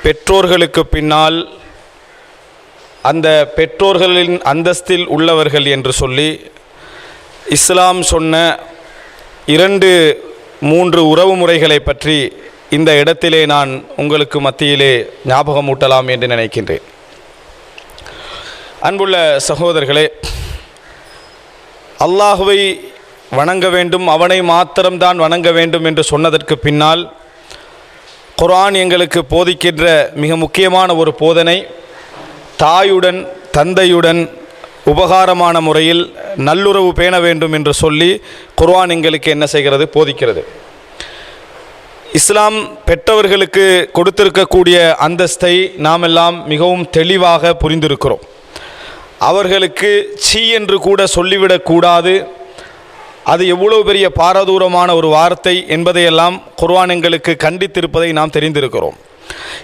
பெற்றோர்களுக்கு பின்னால் அந்த பெற்றோர்களின் அந்தஸ்தில் உள்ளவர்கள் என்று சொல்லி இஸ்லாம் சொன்ன 2-3 உறவு முறைகளை பற்றி இந்த இடத்திலே நான் உங்களுக்கு மத்தியிலே ஞாபகமூட்டலாம் என்று நினைக்கின்றேன். அன்புள்ள சகோதரர்களே, அல்லாஹுவை வணங்க வேண்டும், அவனை மாத்திரம்தான் வணங்க வேண்டும் என்று சொன்னதற்கு பின்னால் குர்ஆன் எங்களுக்கு போதிக்கின்ற மிக முக்கியமான ஒரு போதனை, தாயுடன் தந்தையுடன் உபகாரமான முறையில் நல்லுறவு பேண வேண்டும் என்று சொல்லி குர்ஆன் எங்களுக்கு என்ன செய்கிறது? போதிக்கிறது. இஸ்லாம் பெற்றவர்களுக்கு கொடுத்திருக்கக்கூடிய அந்தஸ்தை நாம் எல்லாம் மிகவும் தெளிவாக புரிந்திருக்கிறோம். அவர்களுக்கு சீ என்று கூட சொல்லிவிடக்கூடாது. அது எவ்வளவு பெரிய பாரதூரமான ஒரு வார்த்தை என்பதையெல்லாம் குர்ஆன் எங்களுக்கு கண்டித்திருப்பதை நாம் தெரிந்திருக்கிறோம்.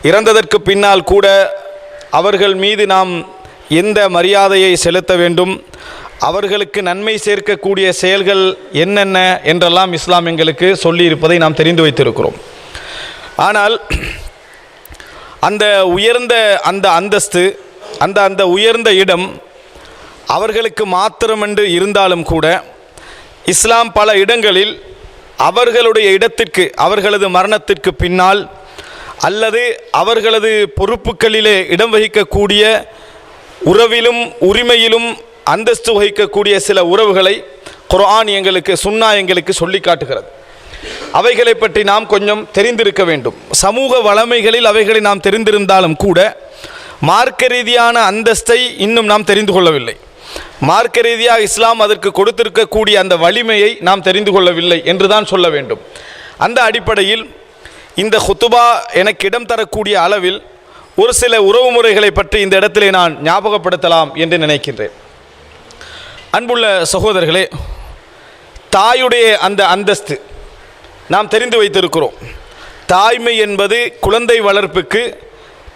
இறந்ததற்கு பின்னால் கூட அவர்கள் மீது நாம் எந்த மரியாதையை செலுத்த வேண்டும், அவர்களுக்கு நன்மை சேர்க்கக்கூடிய செயல்கள் என்னென்ன என்றெல்லாம் இஸ்லாம் எங்களுக்கு சொல்லியிருப்பதை நாம் தெரிந்து வைத்திருக்கிறோம். ஆனால் அந்த உயர்ந்த அந்த அந்தஸ்து, அந்த உயர்ந்த இடம் அவர்களுக்கு மாத்திரமென்று இருந்தாலும் கூட இஸ்லாம் பல இடங்களில் அவர்களுடைய இடத்திற்கு, அவர்களது மரணத்திற்கு பின்னால் அல்லது அவர்களது பொறுப்புகளிலே இடம் வகிக்கக்கூடிய உறவிலும் உரிமையிலும் அந்தஸ்து வகிக்கக்கூடிய சில உறவுகளை குர்ஆன் எங்களுக்கு, சுன்னா எங்களுக்கு சொல்லி காட்டுகிறது. அவைகளை பற்றி நாம் கொஞ்சம் தெரிந்திருக்க வேண்டும். சமூக வளமைகளில் அவைகளை நாம் தெரிந்திருந்தாலும் கூட மார்க்க ரீதியான அந்தஸ்தை இன்னும் நாம் தெரிந்து கொள்ளவில்லை. மார்க்க ரீதியாக இஸ்லாம் அதற்கு கொடுத்திருக்கக்கூடிய அந்த வலிமையை நாம் தெரிந்து கொள்ளவில்லை என்றுதான் சொல்ல வேண்டும். அந்த அடிப்படையில் இந்த ஹுத்துபா எனக்கு இடம் தரக்கூடிய அளவில் ஒரு சில உறவு முறைகளை பற்றி இந்த இடத்திலே நான் ஞாபகப்படுத்தலாம் என்று நினைக்கின்றேன். அன்புள்ள சகோதரர்களே, தாயுடைய அந்த அந்தஸ்து நாம் தெரிந்து வைத்திருக்கிறோம். தாய்மை என்பது குழந்தை வளர்ப்புக்கு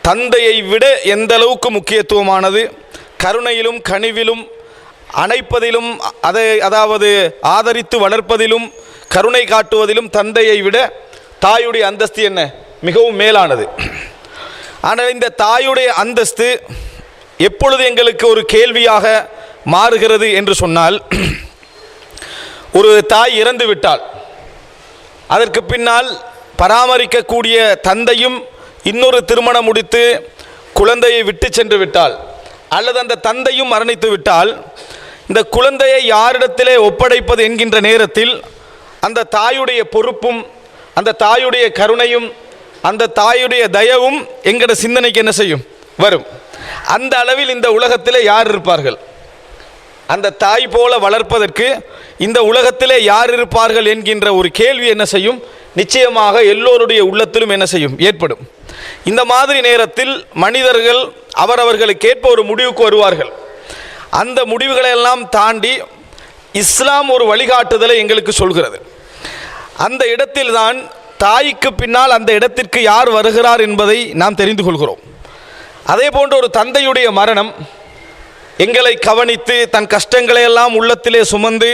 தந்தையை விட எந்த அளவுக்கு முக்கியத்துவமானது. கருணையிலும் கனிவிலும் அணைப்பதிலும் அதாவது ஆதரித்து வளர்ப்பதிலும் கருணை காட்டுவதிலும் தந்தையை விட தாயுடைய அந்தஸ்து என்ன? மிகவும் மேலானது. ஆனால் இந்த தாயுடைய அந்தஸ்து எப்பொழுது எங்களுக்கு ஒரு கேள்வியாக மாறுகிறது என்று சொன்னால், ஒரு தாய் இறந்து விட்டால் அதற்கு பின்னால் பராமரிக்கக்கூடிய தந்தையும் இன்னொரு திருமணம் முடித்து குழந்தையை விட்டு சென்று விட்டால், அல்லது அந்த தந்தையும் மரணித்து விட்டால், இந்த குழந்தையை யாரிடத்திலே ஒப்படைப்பது என்கின்ற நேரத்தில் அந்த தாயுடைய பொறுப்பும் அந்த தாயுடைய கருணையும் அந்த தாயுடைய தயவும் எங்களோட சிந்தனைக்கு என்ன செய்யும்? வரும். அந்த அளவில் இந்த உலகத்திலே யார் இருப்பார்கள்? அந்த தாய் போல வளர்ப்பதற்கு இந்த உலகத்திலே யார் இருப்பார்கள் என்கின்ற ஒரு கேள்வி என்ன செய்யும்? நிச்சயமாக எல்லோருடைய உள்ளத்திலும் என்ன செய்யும்? ஏற்படும். இந்த மாதிரி நேரத்தில் மனிதர்கள் அவரவர்களுக்கு ஏற்ப ஒரு முடிவுக்கு வருவார்கள். அந்த முடிவுகளை எல்லாம் தாண்டி இஸ்லாம் ஒரு வழிகாட்டுதலை எங்களுக்கு சொல்கிறது. அந்த இடத்தில்தான் தாய்க்கு பின்னால் அந்த இடத்திற்கு யார் வருகிறார் என்பதை நாம் தெரிந்து கொள்கிறோம். அதே போன்ற ஒரு தந்தையுடைய மரணம் எங்களை கவனித்து தன் கஷ்டங்களை எல்லாம் உள்ளத்திலே சுமந்து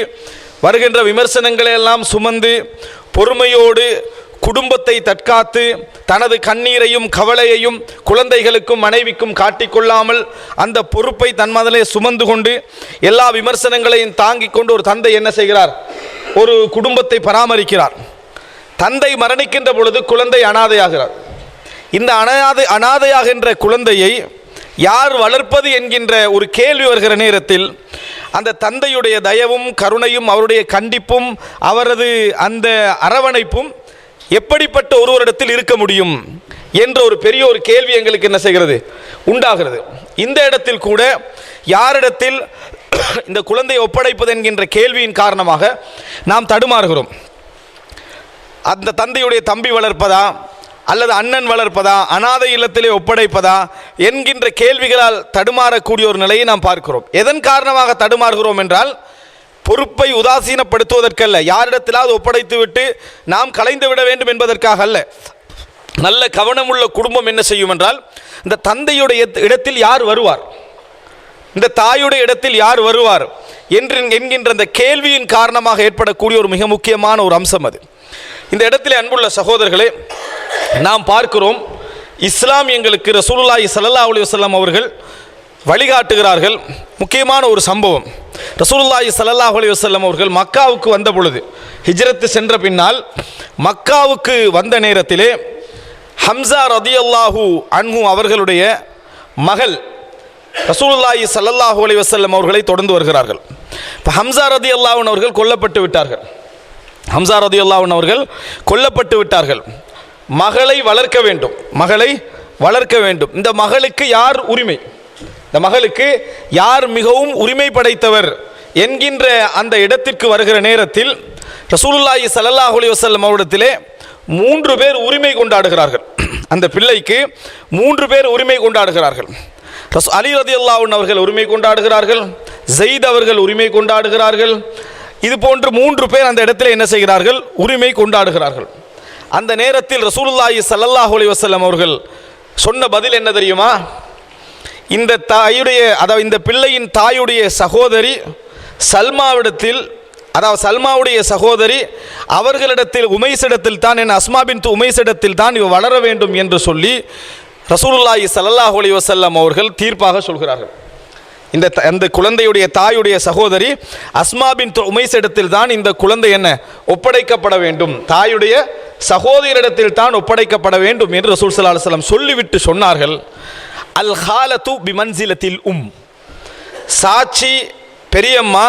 வருகின்ற விமர்சனங்களை எல்லாம் சுமந்து பொறுமையோடு குடும்பத்தை தற்காத்து தனது கண்ணீரையும் கவலையையும் குழந்தைகளுக்கும் மனைவிக்கும் காட்டிக்கொள்ளாமல் அந்த பொறுப்பை தன் மனதிலே சுமந்து கொண்டு எல்லா விமர்சனங்களையும் தாங்கிக் கொண்டு ஒரு தந்தை என்ன செய்கிறார்? ஒரு குடும்பத்தை பராமரிக்கிறார். தந்தை மரணிக்கின்ற பொழுது குழந்தை அனாதையாகிறார். இந்த அனாதையாகின்ற குழந்தையை யார் வளர்ப்பது என்கின்ற ஒரு கேள்வி வருகிற நேரத்தில் அந்த தந்தையுடைய தயவும் கருணையும் அவருடைய கண்டிப்பும் அவரது அந்த அரவணைப்பும் எப்படிப்பட்ட ஒருவரிடத்தில் இருக்க முடியும் என்ற ஒரு பெரிய ஒரு கேள்வி எங்களுக்கு என்ன செய்கிறது? உண்டாகிறது. இந்த இடத்தில் கூட யாரிடத்தில் இந்த குழந்தையை ஒப்படைப்பது என்கின்ற கேள்வியின் காரணமாக நாம் தடுமாறுகிறோம். அந்த தந்தையுடைய தம்பி வளர்ப்பதா அல்லது அண்ணன் வளர்ப்பதா, அனாதை இல்லத்திலே ஒப்படைப்பதா என்கின்ற கேள்விகளால் தடுமாறக்கூடிய ஒரு நிலையை நாம் பார்க்கிறோம். எதன் காரணமாக தடுமாறுகிறோம் என்றால், பொறுப்பை உதாசீனப்படுத்துவதற்கல்ல, யாரிடத்திலாவது ஒப்படைத்து விட்டு நாம் கலைந்து விட வேண்டும் என்பதற்காக அல்ல. நல்ல கவனமுள்ள குடும்பம் என்ன செய்யும் என்றால், இந்த தந்தையுடைய இடத்தில் யார் வருவார், இந்த தாயுடைய இடத்தில் யார் வருவார் என்கின்ற அந்த கேள்வியின் காரணமாக ஏற்படக்கூடிய ஒரு மிக முக்கியமான ஒரு அம்சம் அது. இந்த இடத்திலே அன்புள்ள சகோதரர்களே, நாம் பார்க்கிறோம், இஸ்லாம் எங்களுக்கு ரசூலுல்லாஹி ஸல்லல்லாஹு அலைஹி வஸல்லம் அவர்கள் வழிகாட்டுகிறார்கள். முக்கியமான ஒரு சம்பவம், ரசூலுல்லாஹி ஸல்லல்லாஹு அலைஹி வஸல்லம் அவர்கள் மக்காவுக்கு வந்த பொழுது, ஹிஜ்ரத்து சென்ற பின்னால் மக்காவுக்கு வந்த நேரத்திலே ஹம்சா ரதியல்லாஹு அன்ஹு அவர்களுடைய மகள் ரசூலுல்லாஹி ஸல்லல்லாஹு அலைஹி வஸல்லம் அவர்களை தொடர்ந்து வருகிறார்கள். இப்போ ஹம்சா ரதியல்லாஹு அன்ஹு அவர்கள் கொல்லப்பட்டு விட்டார்கள். ஹம்சா ரதியல்லாஹு அன்ஹு அவர்கள் கொல்லப்பட்டு விட்டார்கள். மகளை வளர்க்க வேண்டும், மகளை வளர்க்க வேண்டும். இந்த மகளுக்கு யார் உரிமை, இந்த மகளுக்கு யார் மிகவும் உரிமை படைத்தவர் என்கின்ற அந்த இடத்திற்கு வருகிற நேரத்தில் ரசூலுல்லாஹி ஸல்லல்லாஹு அலைஹி வஸல்லம் அவரிடத்திலே 3 பேர் உரிமை கொண்டாடுகிறார்கள். அந்த பிள்ளைக்கு 3 பேர் உரிமை கொண்டாடுகிறார்கள். அலி ரலியல்லாஹு அன்ஹு அவர்கள் உரிமை கொண்டாடுகிறார்கள், ஸைத் அவர்கள் உரிமை கொண்டாடுகிறார்கள். இது போன்று 3 பேர் அந்த இடத்தில் என்ன செய்கிறார்கள், உரிமை கொண்டாடுகிறார்கள். அந்த நேரத்தில் ரசூலுல்லாஹி ஸல்லல்லாஹு அலைஹி வஸல்லம் அவர்கள் சொன்ன பதில் என்ன தெரியுமா? இந்த தாயுடைய, அதாவது இந்த பிள்ளையின் தாயுடைய சகோதரி சல்மாவிடத்தில், அதாவது சல்மாவுடைய சகோதரி அவர்களிடத்தில் உமைஸிடத்தில் தான், என் அஸ்மா பின்த் உமைஸிடத்தில் தான் இவ வளர வேண்டும் என்று சொல்லி ரசூலுல்லாஹி ஸல்லல்லாஹு அலைஹி வஸல்லம் அவர்கள் தீர்ப்பாக சொல்கிறார்கள். இந்த குழந்தையுடைய தாயுடைய சகோதரி அஸ்மா பின்த் உமைஸிடத்தில் தான் இந்த குழந்தை என்ன ஒப்படைக்கப்பட வேண்டும், தாயுடைய சகோதரியிடத்தில் தான் ஒப்படைக்கப்பட வேண்டும் என்று ரசூல் ஸல்லல்லாஹு அலைஹி வஸல்லம் சொல்லிவிட்டு சொன்னார்கள், அல் ஹாலத்து பிமன்சிலத்தில் சாட்சி பெரியம்மா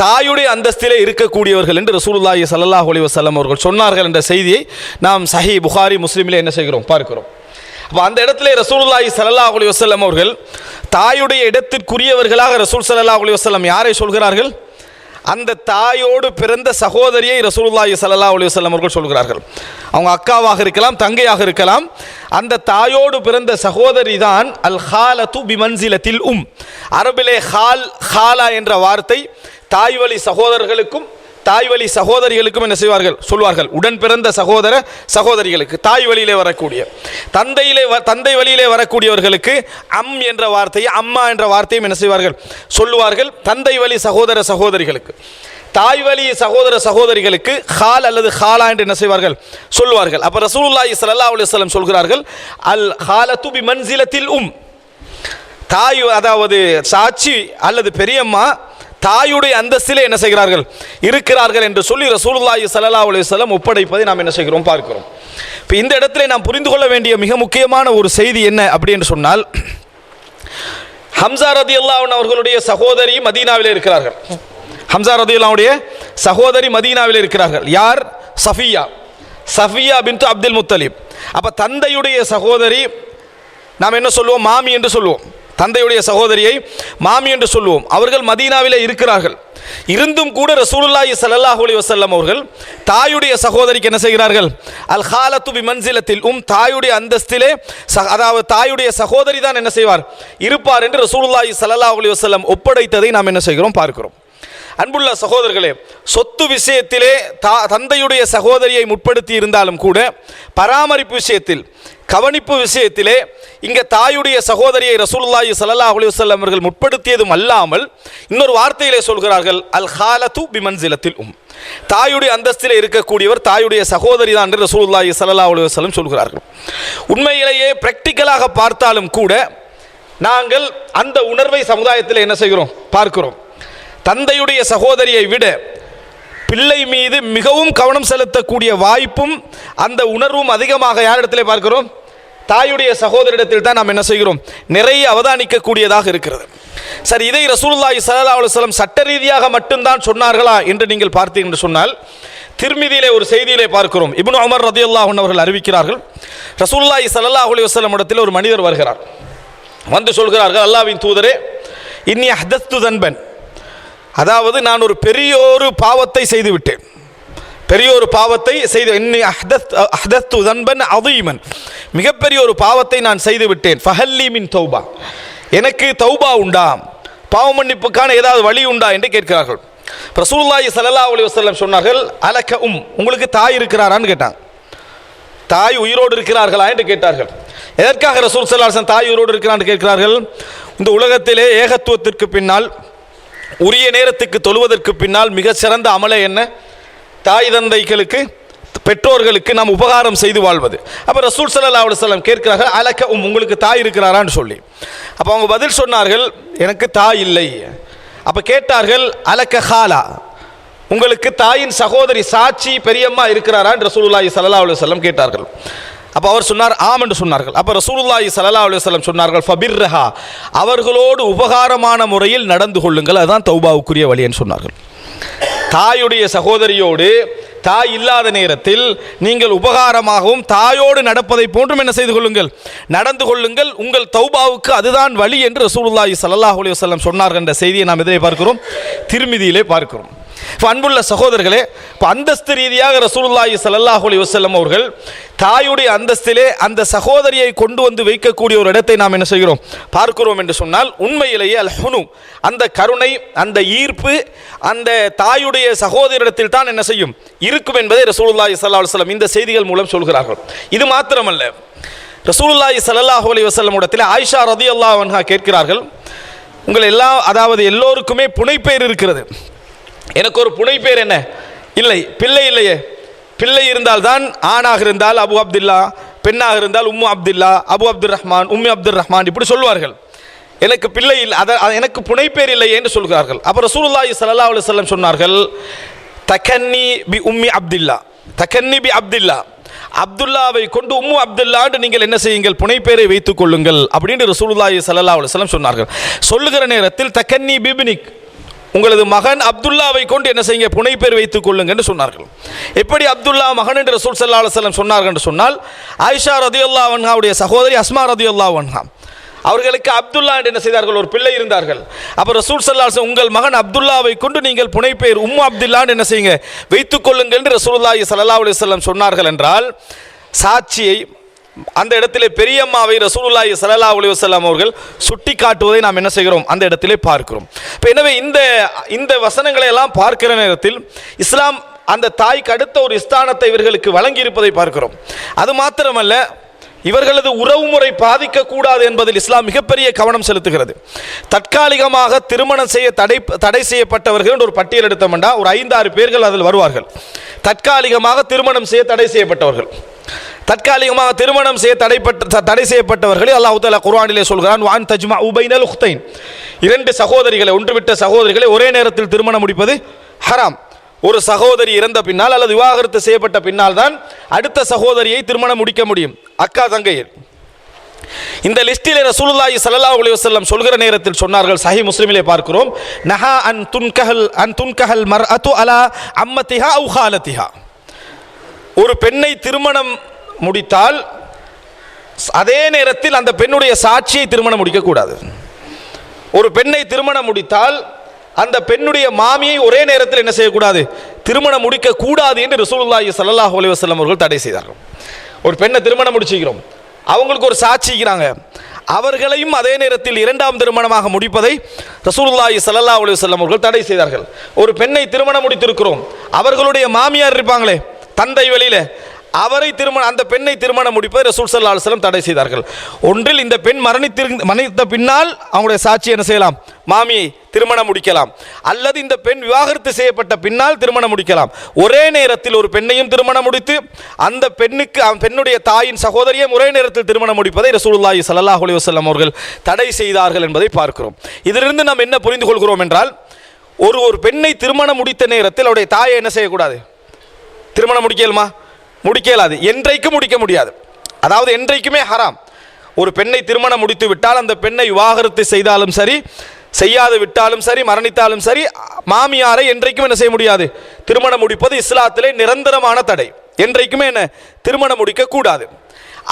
தாயுடைய அந்தஸ்திலே இருக்கக்கூடியவர்கள் என்று ரசூலுல்லாஹி ஸல்லல்லாஹு அலைஹி வஸல்லம் அவர்கள் சொன்னார்கள் என்ற செய்தியை நாம் சஹீஹ் புகாரி முஸ்லிமிலே என்ன செய்கிறோம், பார்க்கிறோம். அப்போ அந்த இடத்துல ரசூலுல்லாஹி ஸல்லல்லாஹு அலைஹி வஸல்லம் அவர்கள் தாயுடைய இடத்திற்குரியவர்களாக ரசூல் ஸல்லல்லாஹு அலைஹி வஸல்லம் யாரை சொல்கிறார்கள்? அந்த தாயோடு பிறந்த சகோதரியை ரசூலுல்லாஹி ஸல்லல்லாஹு அலைஹி வஸல்லம் அவர்கள் சொல்கிறார்கள். அவங்க அக்காவாக இருக்கலாம், தங்கையாக இருக்கலாம். அந்த தாயோடு பிறந்த சகோதரி தான் அல் ஹாலத்து பிமன்சிலத்தில் அரபிலே ஹாலா என்ற வார்த்தை தாய் வழி சகோதரர்களுக்கும் தாய் வழி சகோதரிகளுக்கும் என்ன செய்வார்கள், சொல்வார்கள். உடன் பிறந்த சகோதர சகோதரிகளுக்கு, தாய் வழியிலே வரக்கூடிய, தந்தை வழியிலே வரக்கூடியவர்களுக்கு என்ற வார்த்தையை, அம்மா என்ற வார்த்தையும் என்ன செய்வார்கள், சொல்லுவார்கள். தந்தை வழி சகோதர சகோதரிகளுக்கு, தாய் வழி சகோதர சகோதரிகளுக்கு ஹால் அல்லது ஹாலா என்று என்ன செய்வார்கள், சொல்லுவார்கள். அப்ப ரசூலுல்லாஹி ஸல்லல்லாஹு அலைஹி வஸல்லம் சொல்கிறார்கள், அல் ஹாலத்து பிமன்சிலத்தில் தாய், அதாவது சாட்சி அல்லது பெரியம்மா தாயுடைய அந்தஸ்திலே என்ன செய்கிறார்கள், இருக்கிறார்கள் என்று சொல்லி ரசூலுல்லாஹி ஸல்லல்லாஹு அலைஹி வஸல்லம் ஒப்படைப்பதை நாம் என்ன செய்கிறோம், பார்க்கிறோம். இப்போ இந்த இடத்துல நாம் புரிந்து கொள்ள வேண்டிய மிக முக்கியமான ஒரு செய்தி என்ன அப்படி என்று சொன்னால், ஹம்சா ரலியல்லாஹு அன்ஹு அவர்களுடைய சகோதரி மதீனாவிலே இருக்கிறார்கள். ஹம்சா ரலியல்லாஹு அன்ஹுடைய சகோதரி மதீனாவிலே இருக்கிறார்கள். யார்? சஃபியா பின்த் அப்துல் முத்தலிப். அப்ப தந்தையுடைய சகோதரி நாம் என்ன சொல்லுவோம், மாமி என்று சொல்லுவோம். தந்தையுடைய சகோதரியை மாமி என்று சொல்லுவோம். அவர்கள் மதீனாவிலே இருக்கிறார்கள். இருந்தும் கூட ரசூலுல்லாஹி ஸல்லல்லாஹு அலைஹி வஸல்லம் அவர்கள் தாயுடைய சகோதரிக்கு என்ன செய்கிறார்கள், அல் ஹாலத்து பிமன்சிலத்தில் தாயுடைய அந்தஸ்திலே, அதாவது தாயுடைய சகோதரி தான் என்ன செய்வார், இருப்பார் என்று ரசூலுல்லாஹி ஸல்லல்லாஹு அலைஹி வஸல்லம் ஒப்படைத்ததை நாம் என்ன செய்கிறோம், பார்க்கிறோம். அன்புள்ள சகோதரர்களே, சொத்து விஷயத்திலே தந்தையுடைய சகோதரியை முற்படுத்தி இருந்தாலும் கூட பராமரிப்பு விஷயத்தில், கவனிப்பு விஷயத்திலே இங்கே தாயுடைய சகோதரியை ரசூலுல்லாஹி ஸல்லல்லாஹு அலைஹி வஸல்லம் அவர்கள் முற்படுத்தியதும் அல்லாமல் இன்னொரு வார்த்தையிலே சொல்கிறார்கள், அல் ஹாலத்து பிமன்சிலத்தில் தாயுடைய அந்தஸ்திலே இருக்கக்கூடியவர் தாயுடைய சகோதரி தான் என்று ரசூலுல்லாஹி ஸல்லல்லாஹு அலைஹி வஸல்லம் சொல்கிறார்கள். உண்மையிலேயே பிராக்டிக்கலாக பார்த்தாலும் கூட நாங்கள் அந்த உணர்வை சமுதாயத்தில் என்ன செய்கிறோம், பார்க்கிறோம். தந்தையுடைய சகோதரியை விட பிள்ளை மீது மிகவும் கவனம் செலுத்தக்கூடிய வாய்ப்பும் அந்த உணர்வும் அதிகமாக யாரிடத்திலே பார்க்கிறோம், தாயுடைய சகோதரிடத்தில் தான் நாம் என்ன செய்கிறோம், நிறைய அவதானிக்கக்கூடியதாக இருக்கிறது. சரி, இதை ரசூலுல்லாஹி ஸல்லல்லாஹு அலைஹி வஸல்லம் சட்ட ரீதியாக மட்டும்தான் சொன்னார்களா என்று நீங்கள் பார்த்தீர்கள் என்று சொன்னால், திர்மிதியிலே ஒரு செய்தியிலே பார்க்கிறோம். இப்னு உமர் ரலியல்லாஹு அன்ஹு அவர்கள் அறிவிக்கிறார்கள், ரசூலுல்லாஹி ஸல்லல்லாஹு அலைஹி வஸல்லம் இடத்தில் ஒரு மனிதர் வருகிறார். வந்து சொல்கிறார்கள், அல்லாஹ்வின் தூதரே, இன்னி அஹ்தஸ்து தன்பன், அதாவது நான் ஒரு பெரிய ஒரு பாவத்தை செய்து விட்டேன், பெரிய ஒரு பாவத்தை செய்து, இன்னி அஹ்தஸ்து தன்பன் அதீமன், மிகப்பெரிய ஒரு பாவத்தை நான் செய்து விட்டேன். ஃபஹல்லி மின் தௌபா, எனக்கு தௌபா உண்டா, பாவ மன்னிப்புக்கான ஏதாவது வழி உண்டா என்று கேட்கிறார்கள். ரசூலுல்லாஹி ஸல்லல்லாஹு அலைஹி வஸல்லம் சொன்னார்கள், அலக உங்களுக்கு தாய் இருக்கிறாரான்னு கேட்டாங்க. தாய் உயிரோடு இருக்கிறார்களா என்று கேட்டார்கள். எதற்காக ரசூல் ஸல்லல்லாஹு அலைஹி வஸல்லம் தாய் உயிரோடு இருக்கிறான்னு கேட்கிறார்கள்? இந்த உலகத்திலே ஏகத்துவத்திற்கு பின்னால், உரிய நேரத்துக்கு தொழுவதற்கு பின்னால் மிக சிறந்த அமலை என்ன? தாய் தந்தைகளுக்கு பெற்றோர்களுக்கு நாம் உபகாரம் செய்து வாழ்வது. அப்போ ரசூல் ஸல்லல்லாஹு அலைஹி வஸல்லம் கேட்கிறார்கள், அலக்க உங்களுக்கு தாய் இருக்கிறாரான்னு சொல்லி. அப்போ அவங்க பதில் சொன்னார்கள், எனக்கு தாய் இல்லை. அப்போ கேட்டார்கள், அலக்க ஹாலா, உங்களுக்கு தாயின் சகோதரி சாட்சி பெரியம்மா இருக்கிறாரான்னு ரசூலுல்லாஹி ஸல்லல்லாஹு அலைஹி வஸல்லம் கேட்டார்கள். அப்போ அவர் சொன்னார், ஆம் என்று சொன்னார்கள். அப்போ ரசூலுல்லாஹி ஸல்லல்லாஹு அலைஹி வஸல்லம் சொன்னார்கள், ஃபபிர்ரஹா, அவர்களோடு உபகாரமான முறையில் நடந்து கொள்ளுங்கள், அதுதான் தௌபாவுக்குரிய வழி என்று சொன்னார்கள். தாயுடைய சகோதரியோடு தாய் இல்லாத நேரத்தில் நீங்கள் உபகாரமாகவும் தாயோடு நடப்பதை போன்றும் என்ன செய்து கொள்ளுங்கள், நடந்து கொள்ளுங்கள், உங்கள் தௌபாவுக்கு அதுதான் வழி என்று ரசூலுல்லாஹி ஸல்லல்லாஹு அலைஹி வஸல்லம் சொன்னார்கள் என்ற செய்தியை நாம் எதிரே பார்க்கிறோம், திர்மிதியிலே பார்க்கிறோம். இப்போ அன்புள்ள சகோதரர்களே, இப்போ அந்தஸ்து ரீதியாக ரசூலுல்லாஹி ஸல்லல்லாஹு அலைஹி வஸல்லம் அவர்கள் தாயுடைய அந்தஸ்திலே அந்த சகோதரியை கொண்டு வந்து வைக்கக்கூடிய ஒரு இடத்தை நாம் என்ன செய்கிறோம், பார்க்கிறோம் என்று சொன்னால், உண்மையிலேயே அல் ஹுனு, அந்த கருணை, அந்த ஈர்ப்பு அந்த தாயுடைய சகோதரிடத்தில் தான் என்ன செய்யும், இருக்கும் என்பதை ரசூலுல்லாஹி ஸல்லல்லாஹு அலைஹி வஸல்லம் இந்த செய்திகள் மூலம் சொல்கிறார்கள். இது மாத்திரமல்ல, ரசூலுல்லாஹி ஸல்லல்லாஹு அலைஹி வஸல்லம் இடத்தில் ஆயிஷா ரலியல்லாஹு அன்ஹா கேட்கிறார்கள், உங்கள் அதாவது எல்லோருக்குமே புனைப்பெயர் இருக்கிறது, எனக்கு ஒரு புனைப்பெயர் என்ன இல்லை, பிள்ளை இல்லையே, பிள்ளை இருந்தால்தான், ஆணாக இருந்தால் அபு அப்துல்லா, பெண்ணாக இருந்தால் உம்மு அப்துல்லா, அபு அப்துல் ரஹ்மான், உம்மி அப்துல் ரஹ்மான் இப்படி சொல்வார்கள். எனக்கு பிள்ளை இல்லை, எனக்கு புனைப்பேர் இல்லை என்று சொல்கிறார்கள். அப்போ ரசூலுல்லாஹி ஸல்லல்லாஹு அலைஹி வஸல்லம் சொன்னார்கள், தகன்னி பி உம்மி அப்துல்லா, தகன்னி பி அப்துல்லா, அப்துல்லாவை கொண்டு உம்மு அப்துல்லான்னு நீங்கள் என்ன செய்யுங்கள், புனைப்பேரை வைத்துக் கொள்ளுங்கள் அப்படின்னு ரசூலுல்லாஹி ஸல்லல்லாஹு அலைஹி வஸல்லம் சொன்னார்கள். சொல்லுகிற நேரத்தில் தகன்னி பிபினிக், உங்களது மகன் அப்துல்லாவை கொண்டு என்ன செய்யுங்க, புனைப்பேர் வைத்துக் கொள்ளுங்க என்று சொன்னார்கள். எப்படி அப்துல்லா மகன் என்று ரசூல் ஸல்லல்லாஹு அலைஹி வஸல்லம் சொன்னார்கள் என்று சொன்னால், ஆயிஷா ரலியல்லாஹு அன்ஹாவுடைய சகோதரி அஸ்மா ரலியல்லாஹு அன்ஹா அவர்களுக்கு அப்துல்லா என்று என்ன செய்தார்கள், ஒரு பிள்ளை இருந்தார்கள். அப்போ ரசூல் ஸல்லல்லாஹு அலைஹி வஸல்லம் உங்கள் மகன் அப்துல்லாவை கொண்டு நீங்கள் புனைப்பேர் உம்மு அப்துல்லான்னு என்ன செய்யுங்க, வைத்துக் கொள்ளுங்கள் என்று ரசூலுல்லாஹி ஸல்லல்லாஹு அலைஹி வஸல்லம் சொன்னார்கள் என்றால், சாட்சியை அந்த இடத்திலே பெரியம்மாவை ரசூலுல்லாஹி ஸல்லல்லாஹு அலைஹி வஸல்லம் அவர்கள் சுட்டி காட்டுவதை நாம் என்ன செய்கிறோம், அந்த இடத்திலே பார்க்கிறோம். இப்போ எனவே இந்த வசனங்களை எல்லாம் பார்க்கிற நேரத்தில் இஸ்லாம் அந்த தாய்க்கு அடுத்த ஒரு ஸ்தானத்தை இவர்களுக்கு வழங்கி இருப்பதை பார்க்கிறோம். அது மாத்திரமல்ல, இவர்களது உறவுமுறை பாதிக்கக்கூடாது என்பதில் இஸ்லாம் மிகப்பெரிய கவனம் செலுத்துகிறது. தற்காலிகமாக திருமணம் செய்ய தடை செய்யப்பட்டவர்கள் ஒரு பட்டியல் எடுத்தோம்னா ஒரு 5-6 பேர்கள் அதில் வருவார்கள். தற்காலிகமாக திருமணம் செய்ய தடை செய்யப்பட்டவர்கள், தற்காலிகமாக திருமணம் செய்ய தடை செய்யப்பட்டவர்களை அல்லாஹ் தஆலா குர்ஆனிலே சொல்கிறான், வான் தஜ்மஉ பைனல் உக்தைன், 2 சகோதரிகளை, ஒன்றுவிட்ட சகோதரிகளை ஒரே நேரத்தில் திருமணம் முடிப்பது ஹராம். ஒரு சகோதரி இறந்த பின்னால் அல்லது விவாகரத்து செய்யப்பட்ட பின்னால் தான் அடுத்த சகோதரியை திருமணம் முடிக்க முடியும், அக்கா தங்கையர். இந்த லிஸ்டிலே ரசூலுல்லாஹி ஸல்லல்லாஹு அலைஹி வஸல்லம் சொல்கிற நேரத்தில் சொன்னார்கள், சஹீஹ் முஸ்லிமிலே பார்க்கிறோம், நஹா அன் துன்கஹல் மர்அத்து அலா அம்மத்திஹா அவு ஹாலத்திஹா, ஒரு பெண்ணை திருமணம் முடித்தால் அதே நேரத்தில் அந்த பெண்ணுடைய சாட்சியை திருமணம் முடிக்கக்கூடாது. ஒரு பெண்ணை திருமணம் முடித்தால் அந்த பெண்ணுடைய மாமியை ஒரே நேரத்தில் என்ன செய்யக்கூடாது, திருமணம் முடிக்க கூடாது என்று ரசூலுல்லாஹி ஸல்லல்லாஹு அலைஹி வஸல்லம் அவர்கள் தடை செய்தார்கள். ஒரு பெண்ணை திருமணம் முடிச்சுக்கிறோம், அவங்களுக்கு ஒரு சாட்சிக்கிறாங்க, அவர்களையும் அதே நேரத்தில் 2ஆம் திருமணமாக முடிப்பதை ரசூலுல்லாஹி ஸல்லல்லாஹு அலைஹி வஸல்லம் அவர்கள் தடை செய்தார்கள். ஒரு பெண்ணை திருமணம் முடித்திருக்கிறோம், அவர்களுடைய மாமியார் இருப்பாங்களே தந்தை வழியில, அவரை அந்த பெண்ணை திருமணம் முடிப்பதை ரசூல் ஸல்லல்லாஹு அலைஹி வஸல்லம் தடை செய்தார்கள். ஒன்றில் இந்த பெண் மரணித்த பின்னால் அவங்களுடைய சாட்சி என்ன செய்யலாம், மாமியை திருமணம் முடிக்கலாம், அல்லது இந்த பெண் விவாகரத்து செய்யப்பட்ட பின்னால் திருமணம் முடிக்கலாம். ஒரே நேரத்தில் ஒரு பெண்ணையும் திருமணம் முடித்து அந்த பெண்ணுடைய தாயின் சகோதரியை ஒரே நேரத்தில் திருமணம் முடிப்பதை ரசூலுல்லாஹி ஸல்லல்லாஹு அலைஹி வஸல்லம் அவர்கள் தடை செய்தார்கள் என்பதை பார்க்கிறோம். இதிலிருந்து நாம் என்ன புரிந்து கொள்கிறோம் என்றால், ஒரு பெண்ணை திருமணம் முடித்த நேரத்தில் அவருடைய தாயை என்ன செய்யக்கூடாது, திருமணம் முடிக்கலுமா, முடிக்கலாது, என்றைக்கும் முடிக்க முடியாது, அதாவது என்றைக்குமே ஹராம். ஒரு பெண்ணை திருமணம் முடித்து விட்டால் அந்த பெண்ணை விவாகரத்து செய்தாலும் சரி, செய்யாது விட்டாலும் சரி, மரணித்தாலும் சரி, மாமியாரை என்றைக்கும் என்ன செய்ய முடியாது, திருமணம் முடிப்பது இஸ்லாத்திலே நிரந்தரமான தடை. என்றைக்குமே என்ன திருமணம் முடிக்க கூடாது.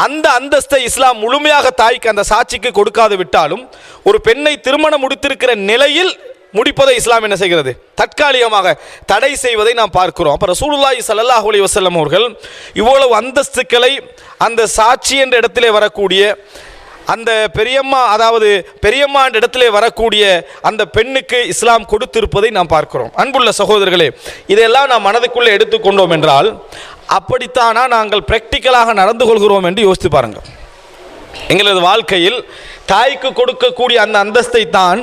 அந்த அந்தஸ்தை இஸ்லாம் முழுமையாக தாய்க்கு அந்த சாட்சிக்கு கொடுக்காது விட்டாலும் ஒரு பெண்ணை திருமணம் முடித்திருக்கிற நிலையில் முடிப்பதை இஸ்லாம் என்ன செய்கிறது, தற்காலிகமாக தடை செய்வதை நாம் பார்க்கிறோம். அப்போ ரசூலுல்லாஹி ஸல்லல்லாஹு அலைஹி வஸல்லம் அவர்கள் இவ்வளவு அந்தஸ்துக்களை அந்த சாட்சி என்ற இடத்திலே வரக்கூடிய அந்த பெரியம்மா, அதாவது பெரியம்மா என்ற இடத்திலே வரக்கூடிய அந்த பெண்ணுக்கு இஸ்லாம் கொடுத்திருப்பதை நாம் பார்க்கிறோம். அன்புள்ள சகோதரர்களே, இதெல்லாம் நாம் மனதுக்குள்ளே எடுத்துக்கொண்டோம் என்றால் அப்படித்தானா நாங்கள் பிராக்டிக்கலாக நடந்து கொள்கிறோம் என்று யோசித்து பாருங்கள். எங்களது வாழ்க்கையில் தாய்க்கு கொடுக்கக்கூடிய அந்த அந்தஸ்தை தான்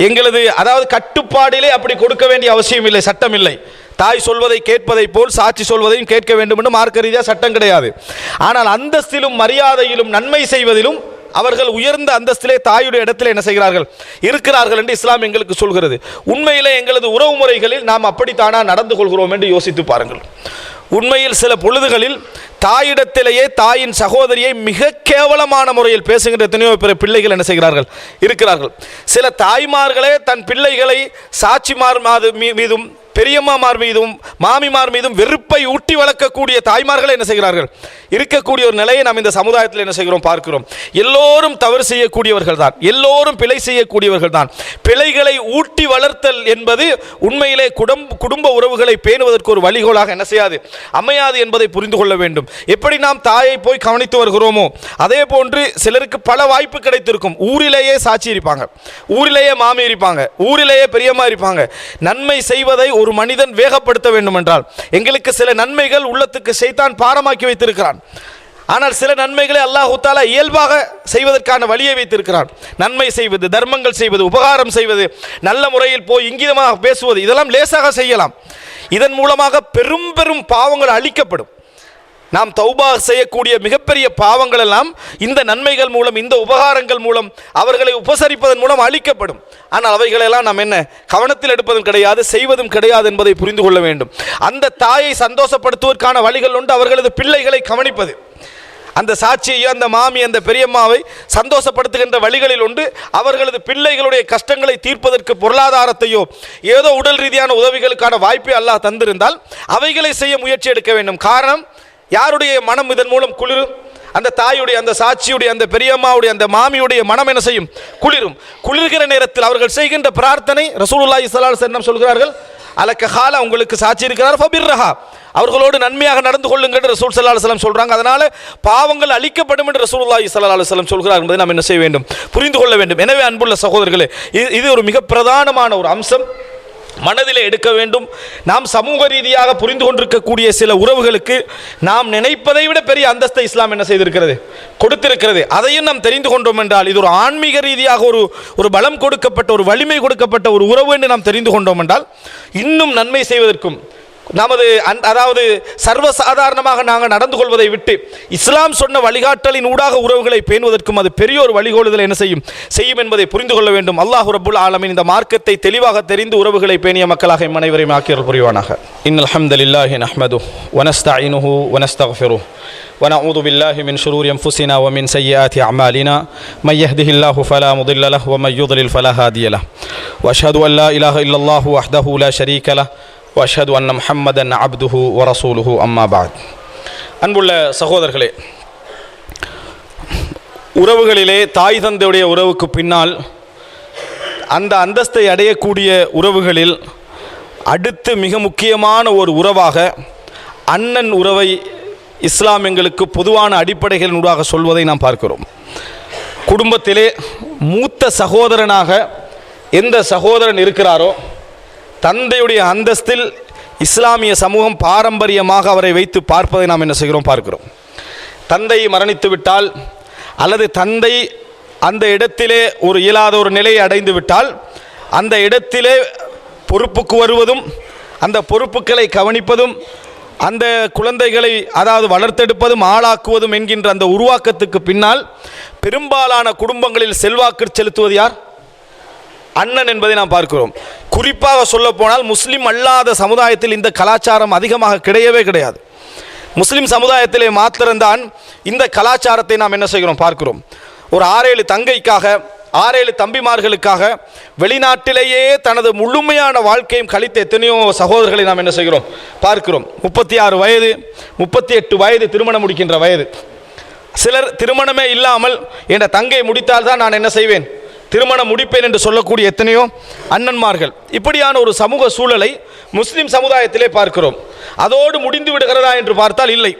எங்களது, அதாவது கட்டுப்பாடிலே அப்படி கொடுக்க வேண்டிய அவசியம் இல்லை, சட்டம் இல்லை. தாய் சொல்வதை கேட்பதை போல் சாட்சி சொல்வதையும் கேட்க வேண்டும் என்று மார்க்க ரீதியாக சட்டம் கிடையாது. ஆனால் அந்தஸ்திலும் மரியாதையிலும் நன்மை செய்வதிலும் அவர்கள் உயர்ந்த அந்தஸ்திலே தாயுடைய இடத்திலே என்ன செய்கிறார்கள், இருக்கிறார்கள் என்று இஸ்லாம் எங்களுக்கு சொல்கிறது. உண்மையிலே எங்களது உறவு முறைகளில் நாம் அப்படித்தானா நடந்து கொள்கிறோம் என்று யோசித்து பாருங்கள். உண்மையில் சில பொழுதுகளில் தாயிடத்திலேயே தாயின் சகோதரியை மிக கேவலமான முறையில் பேசுகின்ற எத்தனையோ பிள்ளைகள் என்ன செய்கிறார்கள், இருக்கிறார்கள். சில தாய்மார்களே தன் பிள்ளைகளை சாட்சிமார் மீதும் பெரியம்மாமார் மீதும் மாமிமார் மீதும் வெறுப்பை ஊட்டி வளர்க்கக்கூடிய தாய்மார்கள் என்ன செய்கிறார்கள், இருக்கக்கூடிய ஒரு நிலையை நாம் இந்த சமுதாயத்தில் என்ன செய்கிறோம், பார்க்கிறோம். எல்லோரும் தவறு செய்யக்கூடியவர்கள் தான், எல்லோரும் பிழை செய்யக்கூடியவர்கள் தான். பிழைகளை ஊட்டி வளர்த்தல் என்பது உண்மையிலே குடும்ப உறவுகளை பேணுவதற்கு ஒரு வழிகோலாக என்ன செய்யாது, அமையாது என்பதை புரிந்து கொள்ள வேண்டும். எப்படி நாம் தாயை போய் கவனித்து வருகிறோமோ அதே போன்று சிலருக்கு பல வாய்ப்பு கிடைத்திருக்கும். ஊரிலேயே சாட்சி இருப்பாங்க, ஊரிலேயே மாமி இருப்பாங்க, ஊரிலேயே பெரியம்மா இருப்பாங்க. நன்மை செய்வதை ஒரு மனிதன் வேகப்படுத்த வேண்டும் என்றால் எங்களுக்கு சில நன்மைகள் உள்ளத்துக்கு ஷைத்தான் பாரமாக்கி வைத்திருக்கிறான். ஆனால் சில நன்மைகளை அல்லாஹ் தஆலா இயல்பாக செய்வதற்கான வழியை வைத்திருக்கிறான். நன்மை செய்வது, தர்மங்கள் செய்வது, உபகாரம் செய்வது, நல்ல முறையில் போய் இங்கிதமாக பேசுவது, இதெல்லாம் லேசாக செய்யலாம். இதன் மூலமாக பெரும் பெரும் பாவங்கள் அழிக்கப்படும். நாம் தௌபா செய்யக்கூடிய மிகப்பெரிய பாவங்கள் எல்லாம் இந்த நன்மைகள் மூலம், இந்த உபகாரங்கள் மூலம், அவர்களை உபசரிப்பதன் மூலம் அழிக்கப்படும். ஆனால் அவைகளெல்லாம் நாம் என்ன கவனத்தில் எடுப்பதும் கிடையாது, செய்வதும் கிடையாது என்பதை புரிந்து கொள்ள வேண்டும். அந்த தாயை சந்தோஷப்படுத்துவதற்கான வழிகள் உண்டு. அவர்களது பிள்ளைகளை கவனிப்பது, அந்த சாட்சியையோ அந்த மாமி அந்த பெரியம்மாவை சந்தோஷப்படுத்துகின்ற வழிகளில் உண்டு. அவர்களது பிள்ளைகளுடைய கஷ்டங்களை தீர்ப்பதற்கு பொருளாதாரத்தையோ ஏதோ உடல் ரீதியான உதவிகளுக்கான வாய்ப்பை அல்லாஹ் தந்திருந்தால் அவைகளை செய்ய முயற்சி எடுக்க வேண்டும். காரணம், யாருடைய மனம் இதன் மூலம் குளிரும்? அந்த தாயுடைய, அந்த சாட்சியுடைய, அந்த பெரியம்மாவுடைய, அந்த மாமியுடைய மனம் என்ன செய்யும், குளிரும். குளிர்கிற நேரத்தில் அவர்கள் செய்கின்ற பிரார்த்தனை, ரசூலுல்லாஹி ஸல்லல்லாஹு அலைஹி வஸல்லம் சொல்கிறார்கள், அலக்க ஹாலா, உங்களுக்கு சாட்சி இருக்கிறார், ஃபபிர்ரஹா, அவர்களோடு நன்மையாக நடந்து கொள்ளுங்கள் என்று ரசூல் ஸல்லல்லாஹு அலைஹி வஸல்லம் சொல்றாங்க. அதனால பாவங்கள் அழிக்கப்படும் என்று ரசூலுல்லாஹி ஸல்லல்லாஹு அலைஹி வஸல்லம் சொல்கிறார் என்பதை நாம் என்ன செய்ய வேண்டும், புரிந்து கொள்ள வேண்டும். எனவே அன்புள்ள சகோதரர்களே, இது ஒரு மிக பிரதானமான ஒரு அம்சம், மனதிலே எடுக்க வேண்டும். நாம் சமூக ரீதியாக புரிந்து கொண்டிருக்கக்கூடிய சில உறவுகளுக்கு நாம் நினைப்பதை விட பெரிய அந்தஸ்தை இஸ்லாம் என்ன செய்திருக்கிறது, கொடுத்திருக்கிறது. அதையும் நாம் தெரிந்து கொண்டோம் என்றால் இது ஒரு ஆன்மீக ரீதியாக ஒரு பலம் கொடுக்கப்பட்ட, ஒரு வலிமை கொடுக்கப்பட்ட ஒரு உறவு என்று நாம் தெரிந்து கொண்டோம் என்றால் இன்னும் நன்மை செய்வதற்கும், நமது அதாவது சர்வசாதாரணமாக நாங்கள் நடந்து கொள்வதை விட்டு இஸ்லாம் சொன்ன வழிகாட்டலின் ஊடாக உறவுகளை பேணுவதற்கும் அது பெரிய ஒரு வழிகோலுதல் என்ன செய்யும் என்பதை புரிந்து கொள்ள வேண்டும். அல்லாஹ் ரப்புல் ஆலமீன் இந்த மார்க்கத்தை தெளிவாக தெரிந்து உறவுகளை பேணிய மக்களாக அனைவரையும் ஆக்கியருள் புரிவானாக. இன்னல் ஹம்தலில்லாஹி நஹ்மதுஹு வ நஸ்தஈனுஹு வ நஸ்தக்ஃபிருஹு ونعوذ بالله من شرور أنفسنا ومن سيئات أعمالنا من يهده الله فلا مضل له ومن يضلل فلا هادي له وأشهد أن لا إله إلا الله وحده لا شريك له وأشهد أن محمدا عبده ورسوله أما بعد. அன்புள்ள சகோதரர்களே, உறவுகளிலே தாய் தந்தையுடைய உறவுக்கு பின்னால் அந்த அந்தஸ்தை அடையக்கூடிய உறவுகளில் அடுத்து மிக முக்கியமான ஒரு உறவாக அண்ணன் உறவை இஸ்லாம் எங்களுக்கு பொதுவான அடிப்படைகளினூடாக சொல்வதை நாம் பார்க்கிறோம். குடும்பத்திலே மூத்த சகோதரனாக எந்த சகோதரன் இருக்கிறாரோ தந்தையுடைய அந்தஸ்தில் இஸ்லாமிய சமூகம் பாரம்பரியமாக அவரை வைத்து பார்ப்பதை நாம் என்ன செய்கிறோம், பார்க்கிறோம். தந்தை மரணித்து விட்டால் அல்லது தந்தை அந்த இடத்திலே ஒரு இயலாத ஒரு நிலையை அடைந்து விட்டால் அந்த இடத்திலே பொறுப்புக்கு வருவதும் அந்த பொறுப்புகளை கவனிப்பதும் அந்த குழந்தைகளை அதாவது வளர்த்தெடுப்பதும் ஆளாக்குவதும் என்கின்ற அந்த உருவாக்கத்துக்கு பின்னால் பெரும்பாலான குடும்பங்களில் செல்வாக்கு செலுத்துவது யார்? அண்ணன் என்பதை நாம் பார்க்கிறோம். குறிப்பாக சொல்ல போனால் முஸ்லிம் அல்லாத சமுதாயத்தில் இந்த கலாச்சாரம் அதிகமாக கிடையவே கிடையாது. முஸ்லிம் சமுதாயத்திலே மாத்திரம்தான் இந்த கலாச்சாரத்தை நாம் என்ன செய்கிறோம், பார்க்கிறோம். ஒரு 6-7 தங்கைக்காக 6-7 தம்பிமார்களுக்காக வெளிநாட்டிலேயே தனது முழுமையான வாழ்க்கையும் கழித்த எத்தனையோ சகோதரர்களை நாம் என்ன செய்கிறோம், பார்க்கிறோம். 36 வயது 38 வயது திருமணம் முடிக்கின்ற வயது. சிலர் திருமணமே இல்லாமல் என்ற தங்கை முடித்தால்தான் நான் என்ன செய்வேன், திருமணம் முடிப்பேன் என்று சொல்லக்கூடிய எத்தனையோ அண்ணன்மார்கள். இப்படியான ஒரு சமூக சூழலை முஸ்லிம் சமுதாயத்திலே பார்க்கிறோம். அதோடு முடிந்து விடுகிறதா என்று பார்த்தால் இல்லை.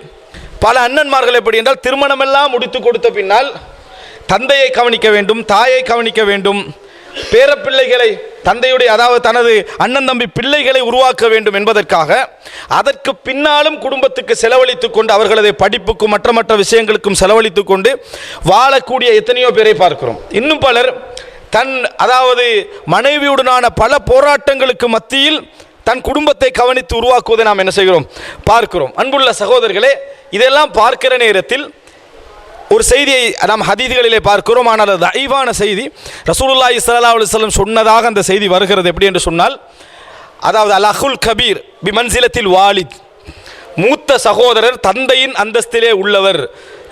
பல அண்ணன்மார்கள் எப்படி என்றால் திருமணமெல்லாம் முடித்து கொடுத்த பின்னால் தந்தையை கவனிக்க வேண்டும், தாயை கவனிக்க வேண்டும், பேரப்பிள்ளைகளை தந்தையுடைய அதாவது தனது அண்ணன் தம்பி பிள்ளைகளை உருவாக்க வேண்டும் என்பதற்காக அதற்கு பின்னாலும் குடும்பத்துக்கு செலவழித்து கொண்டு அவர்களது படிப்புக்கும் மற்ற விஷயங்களுக்கும் செலவழித்து கொண்டு வாழக்கூடிய எத்தனையோ பேரை பார்க்கிறோம். இன்னும் பலர் அதாவது மனைவியுடனான பல போராட்டங்களுக்கு மத்தியில் தன் குடும்பத்தை கவனித்து உருவாக்குவதை நாம் என்ன செய்கிறோம், பார்க்கிறோம். அன்புள்ள சகோதரர்களே, இதெல்லாம் பார்க்கிற நேரத்தில் ஒரு செய்தியை நாம் ஹதீஸ்களிலே பார்க்கிறோம். ஆனால் அது தஈவான செய்தி. ரசூலுல்லாஹி ஸல்லல்லாஹு அலைஹி வஸல்லம் சொன்னதாக அந்த செய்தி வருகிறது. எப்படி என்று சொன்னால், அதாவது அல் அஹுல் கபீர் பி மன்சிலத்தில் வாலித், மூத்த சகோதரர் தந்தையின் அந்தஸ்திலே உள்ளவர்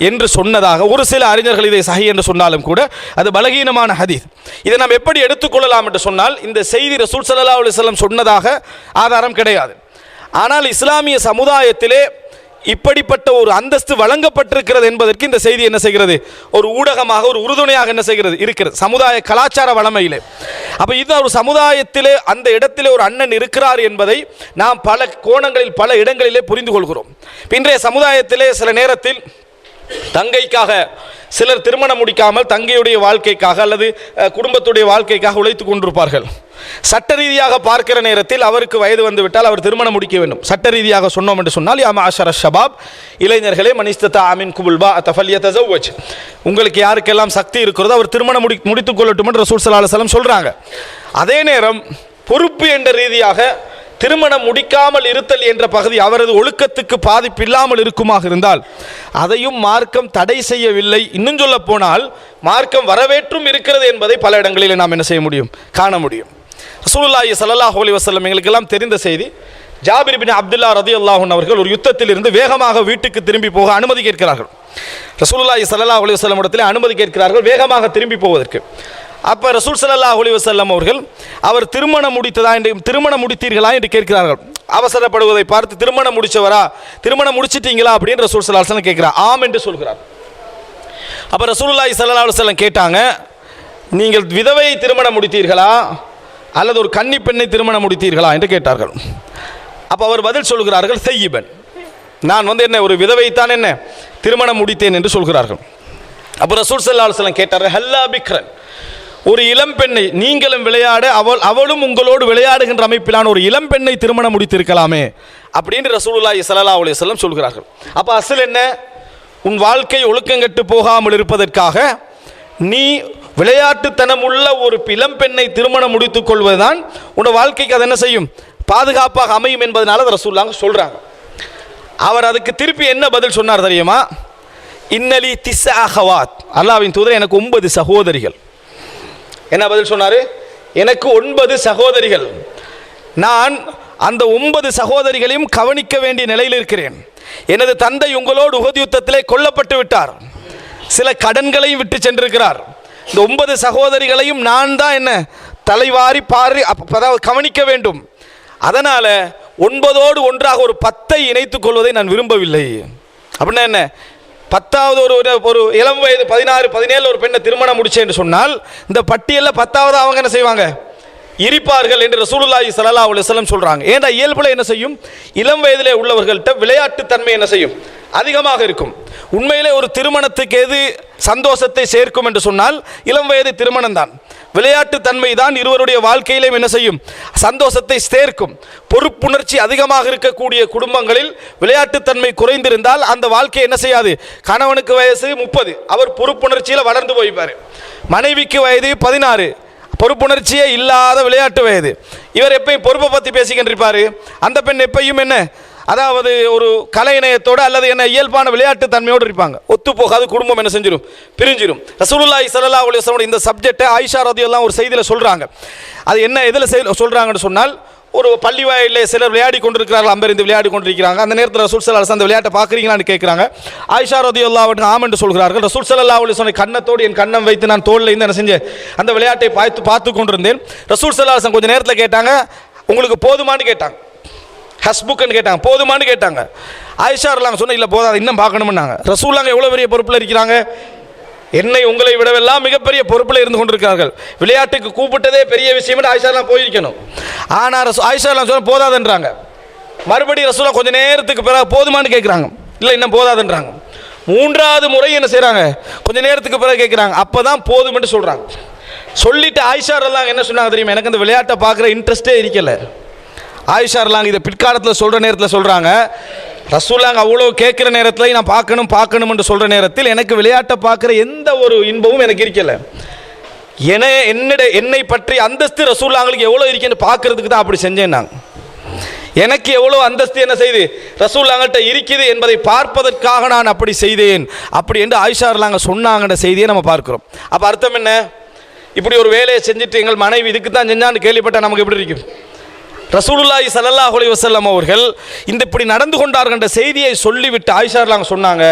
என்று சொன்னதாக ஒரு சில அறிஞர்கள் இதை சஹீஹ் என்று சொன்னாலும் கூட அது பலகீனமான ஹதீஸ். இதை நாம் எப்படி எடுத்துக்கொள்ளலாம் என்று சொன்னால், இந்த செய்தி ரசூல் ஸல்லல்லாஹு அலைஹி வஸல்லம் சொன்னதாக ஆதாரம் கிடையாது. ஆனால் இஸ்லாமிய சமுதாயத்திலே இப்படிப்பட்ட ஒரு அந்தஸ்து வழங்கப்பட்டிருக்கிறது என்பதற்கு இந்த செய்தி என்ன செய்கிறது, ஒரு ஊடகமாக, ஒரு உறுதுணையாக என்ன செய்கிறது இருக்கிறது, சமுதாய கலாச்சார வளமையிலே. அப்போ இது ஒரு சமுதாயத்திலே அந்த இடத்திலே ஒரு அண்ணன் இருக்கிறார் என்பதை நாம் பல கோணங்களில் பல இடங்களிலே புரிந்து கொள்கிறோம். இன்றைய சமுதாயத்திலே சில நேரத்தில் தங்கைக்காக சிலர் திருமணம் முடிக்காமல் தங்கையுடைய வாழ்க்கைக்காக அல்லது குடும்பத்துடைய வாழ்க்கைக்காக உழைத்து கொண்டிருப்பார்கள். சட்ட ரீதியாக பார்க்கிற நேரத்தில் அவருக்கு வயது வந்துவிட்டால் அவர் திருமணம் முடிக்க வேண்டும். சட்ட ரீதியாக சொன்னோம் என்று சொன்னால், யா மஅஷர ஷபாப், இளைஞர்களே, மன் இஸ்ததா மின்குமுல் பாஅத ஃபல்யதஸவ்வஜ், உங்களுக்கு யாருக்கெல்லாம் சக்தி இருக்கிறதோ அவர் திருமணம் முடித்துக் கொள்ளட்டும் என்று ரசூல் ஸல்லல்லாஹு அலைஹி வஸல்லம் சொல்றாங்க. அதே நேரம் பொறுப்பு என்ற ரீதியாக திருமணம் முடிக்காமல் இருத்தல் என்ற பகுதி அவரது ஒழுக்கத்துக்கு பாதிப்பு இல்லாமல் இருக்குமாக இருந்தால் அதையும் மார்க்கம் தடை செய்யவில்லை. இன்னும் சொல்ல போனால் மார்க்கம் வரவேற்றும் இருக்கிறது என்பதை பல இடங்களில் நாம் என்ன செய்ய முடியும், காண முடியும். ரசூலுல்லாஹி ஸல்லல்லாஹு அலைஹி வஸல்லம் எங்களுக்கெல்லாம் தெரிந்த செய்தி. ஜாபிர் பின் அப்துல்லா ரலியல்லாஹு அன்ஹு அவர்கள் ஒரு யுத்தத்தில் இருந்து வேகமாக வீட்டுக்கு திரும்பி போக அனுமதி கேட்கிறார்கள். ரசூலுல்லாஹி ஸல்லல்லாஹு அலைஹி வஸல்லம் இடத்தில் அனுமதி கேட்கிறார்கள் வேகமாக திரும்பி போவதற்கு. அப்போ ரசூல் ஸல்லல்லாஹு அலைஹி வஸல்லம் அவர்கள் அவர் திருமணம் முடித்தீர்களா என்று கேட்கிறார்கள். அவசரப்படுவதை பார்த்து திருமணம் முடிச்சவரா, திருமணம் முடிச்சிட்டீங்களா அப்படின்னு ரசூல் ஸல்லல்லாஹு அலைஹி வஸல்லம் கேட்கிறார். ஆம் என்று சொல்கிறார். அப்போ ரசூலுல்லாஹி ஸல்லல்லாஹு அலைஹி வஸல்லம் கேட்டாங்க, நீங்கள் விதவையை திருமணம் முடித்தீர்களா அல்லது ஒரு கன்னி பெண்ணை திருமணம் முடித்தீர்களா என்று கேட்டார்கள். அப்போ அவர் பதில் சொல்கிறார்கள், ஸய்யிபன், நான் என்ன ஒரு விதவைத்தான் என்ன திருமணம் முடித்தேன் என்று சொல்கிறார்கள். அப்போ ரசூல் ஸல்லல்லாஹு அலைஹி வஸல்லம் கேட்டார்கள், ஹல்லா பிக்ரன், ஒரு இளம் பெண்ணை நீங்களும் விளையாட அவளும் உங்களோடு விளையாடுகின்ற அமைப்பிலான ஒரு இளம் பெண்ணை திருமணம் முடித்திருக்கலாமே அப்படின்னு ரசூலுல்லாஹி ஸல்லல்லாஹு அலைஹி வஸல்லம் சொல்கிறார்கள். அப்போ அசல் என்ன, உன் வாழ்க்கை ஒழுக்கங்கெட்டு போகாமல் இருப்பதற்காக நீ விளையாட்டுத்தனம் உள்ள ஒரு இளம் பெண்ணை திருமணம் முடித்துக் கொள்வதுதான் உன் வாழ்க்கைக்கு அது என்ன செய்யும், பாதுகாப்பாக அமையும் என்பதனால அதை ரசூலுல்லாஹ் சொல்றாங்க. அவர் அதுக்கு திருப்பி என்ன பதில் சொன்னார் தெரியுமா, இன்னலி திஸ் அஹவாத், அல்லாஹ்வின் தூதர் எனக்கு 9 சகோதரிகள். என்ன பதில் சொன்னாரு, எனக்கு 9 சகோதரிகள், நான் அந்த 9 சகோதரிகளையும் கவனிக்க வேண்டிய நிலையில் இருக்கிறேன். எனது தந்தை உங்களோடு உஹது யுத்தத்திலே கொல்லப்பட்டு விட்டார், சில கடன்களையும் விட்டு சென்றிருக்கிறார். இந்த 9 சகோதரிகளையும் நான் தான் என்ன தலைவாரி அதாவது கவனிக்க வேண்டும். அதனால 9ஓடு ஒன்றாக ஒரு 10ஐ இணைத்துக் கொள்வதை நான் விரும்பவில்லை. அப்படின்னா என்ன, 10வது ஒரு இளம் வயது 16, 17 ஒரு பெண்ணை திருமணம் முடிச்சேன் என்று சொன்னால் இந்த பட்டியலில் 10வது அவங்க என்ன செய்வாங்க, இருப்பார்கள் என்று ரசூலுல்லாஹி ஸல்லல்லாஹு அலைஹி வஸல்லம் சொல்றாங்க. ஏண்டா இயல்புல என்ன செய்யும், இளம் வயதிலே உள்ளவர்கள்ட்ட விளையாட்டு தன்மை என்ன செய்யும், அதிகமாக இருக்கும். உண்மையிலே ஒரு திருமணத்துக்கு எது சந்தோஷத்தை சேர்க்கும் என்று சொன்னால் இளம் வயது திருமணம் தான். விளையாட்டு தன்மை தான் இருவருடைய வாழ்க்கையிலும் என்ன செய்யும், சந்தோஷத்தை சேர்க்கும். பொறுப்புணர்ச்சி அதிகமாக இருக்கக்கூடிய குடும்பங்களில் விளையாட்டுத்தன்மை குறைந்திருந்தால் அந்த வாழ்க்கை என்ன செய்யாது, கணவனுக்கு வயசு 30, அவர் பொறுப்புணர்ச்சியில் வளர்ந்து போய்ப்பார். மனைவிக்கு வயது 16, பொறுப்புணர்ச்சியே இல்லாத விளையாட்டு வயது. இவர் எப்பயும் பொறுப்பை பற்றி பேசிக்கின்றிருப்பார். அந்த பெண் எப்பயும் என்ன, அதாவது ஒரு கலை இணையத்தோடு அல்லது என்ன இயல்பான விளையாட்டு தன்மையோடு இருப்பாங்க. ஒத்து போகாது, குடும்பம் என்ன செஞ்சிடும், பிரிஞ்சிடும். ரசூலுல்லாஹி ஸல்லல்லாஹு அலைஹி வஸல்லம் இந்த சப்ஜெக்டை ஆயிஷா ரலியல்லாஹு ஒரு செய்தியில் சொல்கிறாங்க. அது என்ன எதில் சொல்கிறாங்கன்னு சொன்னால், ஒரு பள்ளி வாயிலே சிலர் விளையாடி கொண்டிருக்கிறார்கள், அம்பெறிந்து விளையாடி கொண்டிருக்கிறாங்க. அந்த நேரத்தில் ரசூல் ஸல்லல்லாஹு அலைஹி வஸல்லம் அந்த விளையாட்டை பார்க்குறீங்களான்னு கேட்குறாங்க. ஆயிஷா ரலியல்லாஹு அன்ஹா ஆம் என்று சொல்கிறார்கள். ரசூல் ஸல்லல்லாஹு அலைஹி வஸல்லம் கண்ணத்தோடு என் கண்ணம் வைத்து நான் தோளில் இருந்து என்ன செஞ்சேன், அந்த விளையாட்டை பார்த்து கொண்டிருந்தேன். ரசூல் ஸல்லல்லாஹு அலைஹி வஸல்லம் கொஞ்சம் நேரத்தில் கேட்டாங்க, உங்களுக்கு போதுமான்னு கேட்டாங்க, ஹஸ்புக்குன்னு கேட்டாங்க, போதுமான்னு கேட்டாங்க. ஆயிஷா ரலியல்லாஹு சொன்ன, இல்லை போதாது, இன்னும் பார்க்கணும்னாங்க. ரசூலுல்லாஹ் எவ்வளோ பெரிய பொறுப்பில் இருக்கிறாங்க, என்னை உங்களை விடவெல்லாம் மிகப்பெரிய பொறுப்பில் இருந்து கொண்டிருக்கிறார்கள். விளையாட்டுக்கு கூப்பிட்டதே பெரிய விஷயம், ஆயிஷாலாம் போயிருக்கணும். ஆனால் ஆயிஷாலாம் சொன்ன போதாதுன்றாங்க. மறுபடியும் ரசூலுல்லாஹ் கொஞ்சம் நேரத்துக்கு பிறகு போதுமான்னு கேட்குறாங்க, இல்லை இன்னும் போதாதுன்றாங்க. 3வது முறை என்ன செய்கிறாங்க, கொஞ்சம் நேரத்துக்கு பிறகு கேட்குறாங்க, அப்போ தான் போதும்னு சொல்கிறாங்க. சொல்லிட்டு ஆயிஷா ரலியல்லாஹு என்ன சொன்னாங்க தெரியுமா, எனக்கு அந்த விளையாட்டை பார்க்குற இன்ட்ரெஸ்டே இருக்கல. ஆயிஷா ரலியல்லாஹு இதை பிற்காலத்தில் சொல்கிற நேரத்தில் சொல்கிறாங்க, ரசூலுல்லாஹ் அவ்வளோ கேட்குற நேரத்தில் நான் பார்க்கணும் என்று சொல்கிற நேரத்தில் எனக்கு விளையாட்டை பார்க்குற எந்த ஒரு இன்பமும் எனக்கு இருக்கல. என்னை பற்றி அந்தஸ்து ரசூலுல்லாஹ்களுக்கு எவ்வளோ இருக்குன்னு பார்க்கறதுக்கு தான் அப்படி செஞ்சேன். எனக்கு எவ்வளோ அந்தஸ்து என்ன செய்து ரசூலுல்லாஹ்கிட்ட இருக்குது என்பதை பார்ப்பதற்காக நான் அப்படி செய்தேன் அப்படி என்று ஆயிஷா ரலியல்லாஹு சொன்னாங்கன்ற செய்தியை நம்ம பார்க்கிறோம். அப்போ அர்த்தம் என்ன? இப்படி ஒரு வேலையை செஞ்சுட்டு எங்கள் மனைவி இதுக்கு தான் செஞ்சான்னு கேள்விப்பட்டால் நமக்கு எப்படி இருக்கும்? ரசூலுல்லாஹி ஸல்லல்லாஹு அலைஹி வஸல்லம் அவர்கள் இந்த இப்படி நடந்து கொண்டார்கள் என்ற செய்தியை சொல்லிவிட்டு ஆயிஷா ரலியல்லாஹு சொன்னாங்க,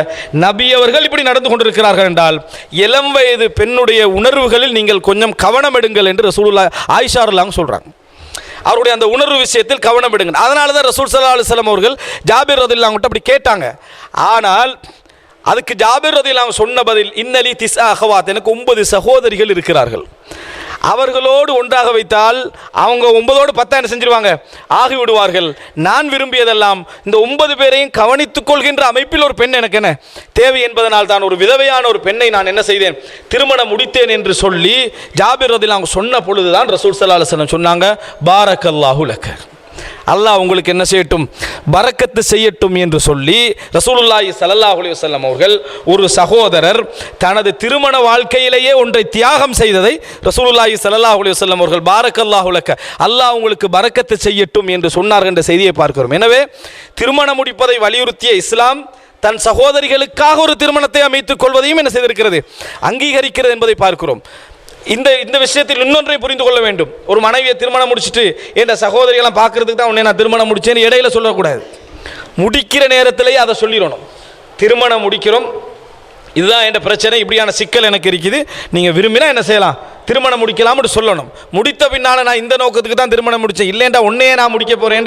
நபி அவர்கள் இப்படி நடந்து கொண்டிருக்கிறார்கள் என்றால் இளம் வயது பெண்ணுடைய உணர்வுகளில் நீங்கள் கொஞ்சம் கவனம் எடுங்கள் என்று ரசூலுல்லாஹி ஆயிஷா ரலியல்லாஹு சொல்கிறாங்க. அவருடைய அந்த உணர்வு விஷயத்தில் கவனம் எடுங்க. அதனால தான் ரசூல் ஸல்லல்லாஹு அலைஹி வஸல்லம் அவர்கள் ஜாபிர் ரலியல்லாஹு அன்ஹு அப்படி கேட்டாங்க. ஆனால் அதுக்கு ஜாபிர் ரலியல்லாஹு அன்ஹு சொன்ன பதில், இன்னலி திஸ்ஆ அஹவாத், எனக்கு 9 சகோதரிகள் இருக்கிறார்கள், அவர்களோடு ஒன்றாக வைத்தால் அவங்க 9ஓடு 10 என்ன செஞ்சிருவாங்க, ஆகிவிடுவார்கள். நான் விரும்பியதெல்லாம் இந்த 9 பேரையும் கவனித்துக் கொள்கின்ற அமைப்பில் ஒரு பெண் எனக்கு என்ன தேவை என்பதனால் தான் ஒரு விதவையான ஒரு பெண்ணை நான் என்ன செய்தேன், திருமணம் முடித்தேன் என்று சொல்லி ஜாபிர் ரலியல்லாஹு அன்ஹு சொன்ன பொழுதுதான் ரசூல் ஸல்லல்லாஹு அலைஹி வஸல்லம் சொன்னாங்க, பாரக்கல்லாஹு லக, அல்லாஹ் உங்களுக்கு என்ன செய்யட்டும், பரக்கத்து செய்யட்டும் என்று சொல்லி ரசூலுல்லாஹி ஸல்லல்லாஹு அலைஹி வஸல்லம் அவர்கள் ஒரு சகோதரர் தனது திருமண வாழ்க்கையிலேயே ஒன்றை தியாகம் செய்ததை ரசூலுல்லாஹி ஸல்லல்லாஹு அலைஹி வஸல்லம் அவர்கள் பாரக்கல்லாஹு லக, அல்லாஹ் உங்களுக்கு பரக்கத்து செய்யட்டும் என்று சொன்னார்கள் என்ற செய்தியை பார்க்கிறோம். எனவே திருமணம் முடிப்பதை வலியுறுத்திய இஸ்லாம் தன் சகோதரிகளுக்காக ஒரு திருமணத்தை அமைத்துக் கொள்வதையும் என்ன செய்திருக்கிறது, அங்கீகரிக்கிறது என்பதை பார்க்கிறோம். இந்த விஷயத்தில் இன்னொன்றை புரிந்து கொள்ள வேண்டும். ஒரு மனைவியை திருமணம் முடிச்சுட்டு என் சகோதரிகளாம் பார்க்கறதுக்கு தான் உன்னை நான் திருமணம் முடிச்சேன்னு இடையில சொல்லக்கூடாது. முடிக்கிற நேரத்திலேயே அதை சொல்லிடணும். திருமணம் முடிக்கிறோம், இதுதான் என் பிரச்சனை, இப்படியான சிக்கல் எனக்கு இருக்குது, நீங்கள் விரும்பினா என்ன செய்யலாம், திருமணம் முடிக்கலாம்னு சொல்லணும். முடித்த பின்னால் நான் இந்த நோக்கத்துக்கு தான் திருமணம் முடித்தேன், இல்லைண்டா உன்னையே நான் முடிக்க போகிறேன்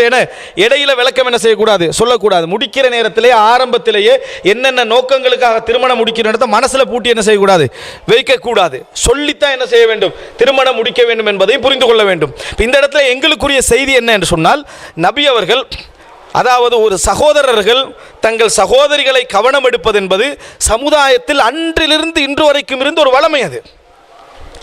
இடையில விளக்கம் என்ன செய்யக்கூடாது, சொல்லக்கூடாது. முடிக்கிற நேரத்திலேயே ஆரம்பத்திலேயே என்னென்ன நோக்கங்களுக்காக திருமணம் முடிக்கிற இடத்த மனசில் பூட்டி என்ன செய்யக்கூடாது, வைக்கக்கூடாது. சொல்லித்தான் என்ன செய்ய வேண்டும், திருமணம் முடிக்க வேண்டும் என்பதை புரிந்து கொள்ள வேண்டும். இந்த இடத்துல எங்களுக்குரிய செய்தி என்ன என்று சொன்னால், நபி அவர்கள், அதாவது ஒரு சகோதரர்கள் தங்கள் சகோதரிகளை கவனம் எடுப்பது என்பது சமுதாயத்தில் அன்றிலிருந்து இன்று வரைக்கும் இருந்து ஒரு வளமை. அது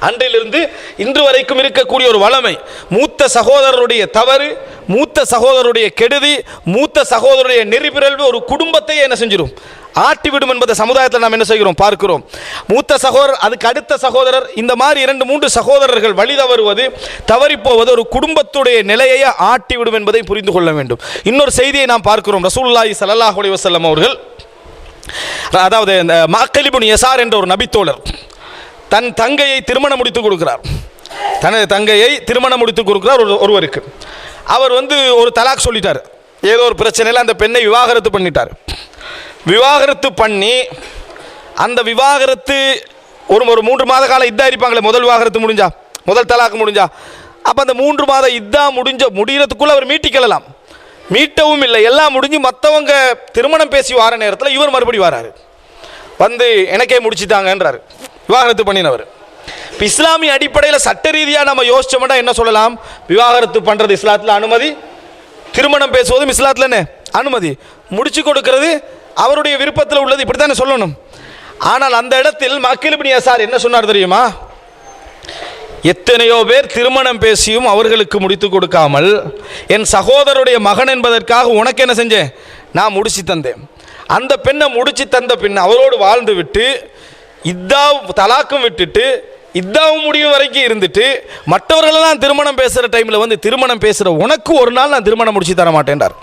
அன்றிலிருந்து இன்று வரைக்கும் இருக்கக்கூடிய ஒரு வளமை. மூத்த சகோதரருடைய தவறு, மூத்த சகோதரருடைய கெடுதி, மூத்த சகோதரருடைய நெறிபிறழ்வு ஒரு குடும்பத்தை என்ன செஞ்சிடும், ஆட்டிவிடும் என்பதை சமுதாயத்தில் நாம் என்ன செய்கிறோம், பார்க்கிறோம். மூத்த சகோதரர், அதுக்கு அடுத்த சகோதரர், இந்த மாதிரி 2-3 சகோதரர்கள் வழி தவறுவது, தவறிப்போவது ஒரு குடும்பத்துடைய நிலையை ஆட்டிவிடும் என்பதை புரிந்து கொள்ள வேண்டும். இன்னொரு செய்தியை நாம் பார்க்கிறோம். ரசூலுல்லாஹி ஸல்லல்லாஹு அலைஹி வஸல்லம் அவர்கள், அதாவது இந்த மஅக்கில் இப்னு யஸார் என்ற ஒரு நபித்தோழர் தன் தங்கையை திருமணம் முடித்து கொடுக்கிறார். தனது தங்கையை திருமணம் முடித்து கொடுக்கிறார் ஒருவருக்கு. அவர் ஒரு தலாக் சொல்லிட்டார், ஏதோ ஒரு பிரச்சனையில் அந்த பெண்ணை விவாகரத்து பண்ணிட்டார். விவாகரத்து பண்ணி அந்த விவாகரத்து ஒரு 3 மாத காலம் இத்தா இருப்பாங்களே, முதல் விவாகரத்து முடிஞ்சா, முதல் தலாக்கு முடிஞ்சா, அப்போ அந்த 3 மாத இத்தா முடிகிறதுக்குள்ளே அவர் மீட்டிக்கலாம். மீட்டவும் இல்லை, எல்லாம் முடிஞ்சு மற்றவங்க திருமணம் பேசி வார நேரத்தில் இவர் மறுபடி வராரு, எனக்கே முடிச்சுட்டாங்கன்றார், விவாகரத்து பண்ணினவர். இப்போ இஸ்லாமிய அடிப்படையில் சட்ட ரீதியாக நம்ம யோசிச்சோம்னா என்ன சொல்லலாம், விவாகரத்து பண்ணுறது இஸ்லாத்தில் அனுமதி, திருமணம் பேசுவதும் இஸ்லாத்தில் என்ன அனுமதி, முடிச்சு கொடுக்கிறது அவருடைய விருப்பத்தில் உள்ளது, இப்படி தானே சொல்லணும். ஆனால் அந்த இடத்தில் மஅக்கில் இப்னு யஸார் என்ன சொன்னார் தெரியுமா, எத்தனையோ பேர் திருமணம் பேசியும் அவர்களுக்கு முடித்து கொடுக்காமல் என் சகோதரருடைய மகன் என்பதற்காக உனக்கு என்ன செஞ்சேன், நான் முடிச்சு தந்தேன். அந்த பெண்ணை முடிச்சு தந்த பின் அவரோடு வாழ்ந்து விட்டு தலாக்கும் விட்டுட்டு இதாவும் முடியும் வரைக்கும் இருந்துட்டு மற்றவர்களெல்லாம் திருமணம் பேசுகிற டைமில் திருமணம் பேசுகிற உனக்கு ஒரு நாள் நான் திருமணம் முடிச்சு தர மாட்டேன்றார்.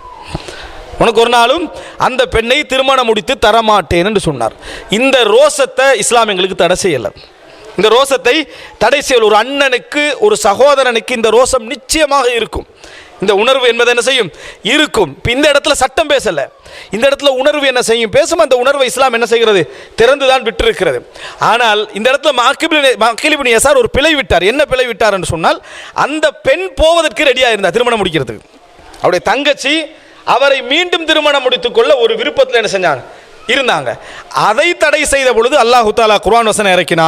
உனக்கு ஒரு நாளும் அந்த பெண்ணை திருமணம் முடித்து தரமாட்டேன் என்று சொன்னார். இந்த ரோசத்தை இஸ்லாம் எங்களுக்கு தடை செய்யலை. இந்த ரோசத்தை தடை செய்யல். ஒரு அண்ணனுக்கு, ஒரு சகோதரனுக்கு இந்த ரோசம் நிச்சயமாக இருக்கும். இந்த உணர்வு என்பது என்ன செய்யும், இருக்கும். இப்போ இந்த இடத்துல சட்டம் பேசலை, இந்த இடத்துல உணர்வு என்ன செய்யும், பேசும். அந்த உணர்வை இஸ்லாம் என்ன செய்கிறது, திறந்துதான் விட்டிருக்கிறது. ஆனால் இந்த இடத்துல மஅக்கில் இப்னு யஸார் ஒரு பிழை விட்டார். என்ன பிழை விட்டார் என்று சொன்னால், அந்த பெண் போவதற்கு ரெடியாக இருந்தார் திருமணம் முடிக்கிறதுக்கு. அவருடைய தங்கச்சி அவரை மீண்டும் திருமணம் முடித்துக்கொள்ள ஒரு விருப்பத்தில் என்ன செஞ்சாங்க, இருந்தாங்க. அதை தடை செய்த பொழுது அல்லாஹு தஆலா குர்ஆன் வசனம் இறக்கினா,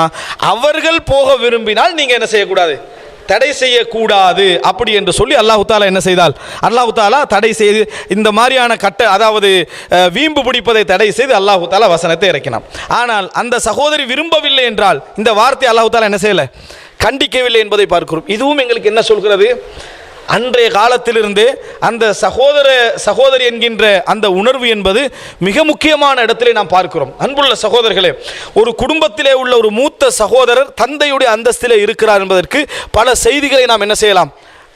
அவர்கள் போக விரும்பினால் நீங்க என்ன செய்யக்கூடாது, தடை செய்யக்கூடாது அப்படி என்று சொல்லி அல்லாஹு தஆலா என்ன செய்தால், அல்லாஹு தஆலா தடை செய்து இந்த மாதிரியான அதாவது வீம்பு பிடிப்பதை தடை செய்து அல்லாஹு தஆலா வசனத்தை இறக்கினான். ஆனால் அந்த சகோதரி விரும்பவில்லை என்றால் இந்த வார்த்தை அல்லாஹு தஆலா என்ன செய்யலை, கண்டிக்கவில்லை என்பதை பார்க்கிறோம். இதுவும் எங்களுக்கு என்ன சொல்கிறது, அன்றைய காலத்திலிருந்து அந்த சகோதரி என்கின்ற அந்த உணர்வு என்பது மிக முக்கியமான இடத்திலே நாம் பார்க்கிறோம். அன்புள்ள சகோதரர்களே, ஒரு குடும்பத்திலே உள்ள ஒரு மூத்த சகோதரர் தந்தையுடைய அந்தஸ்திலே இருக்கிறார் என்பதற்கு பல செய்திகளை நாம் என்ன செய்யலாம்,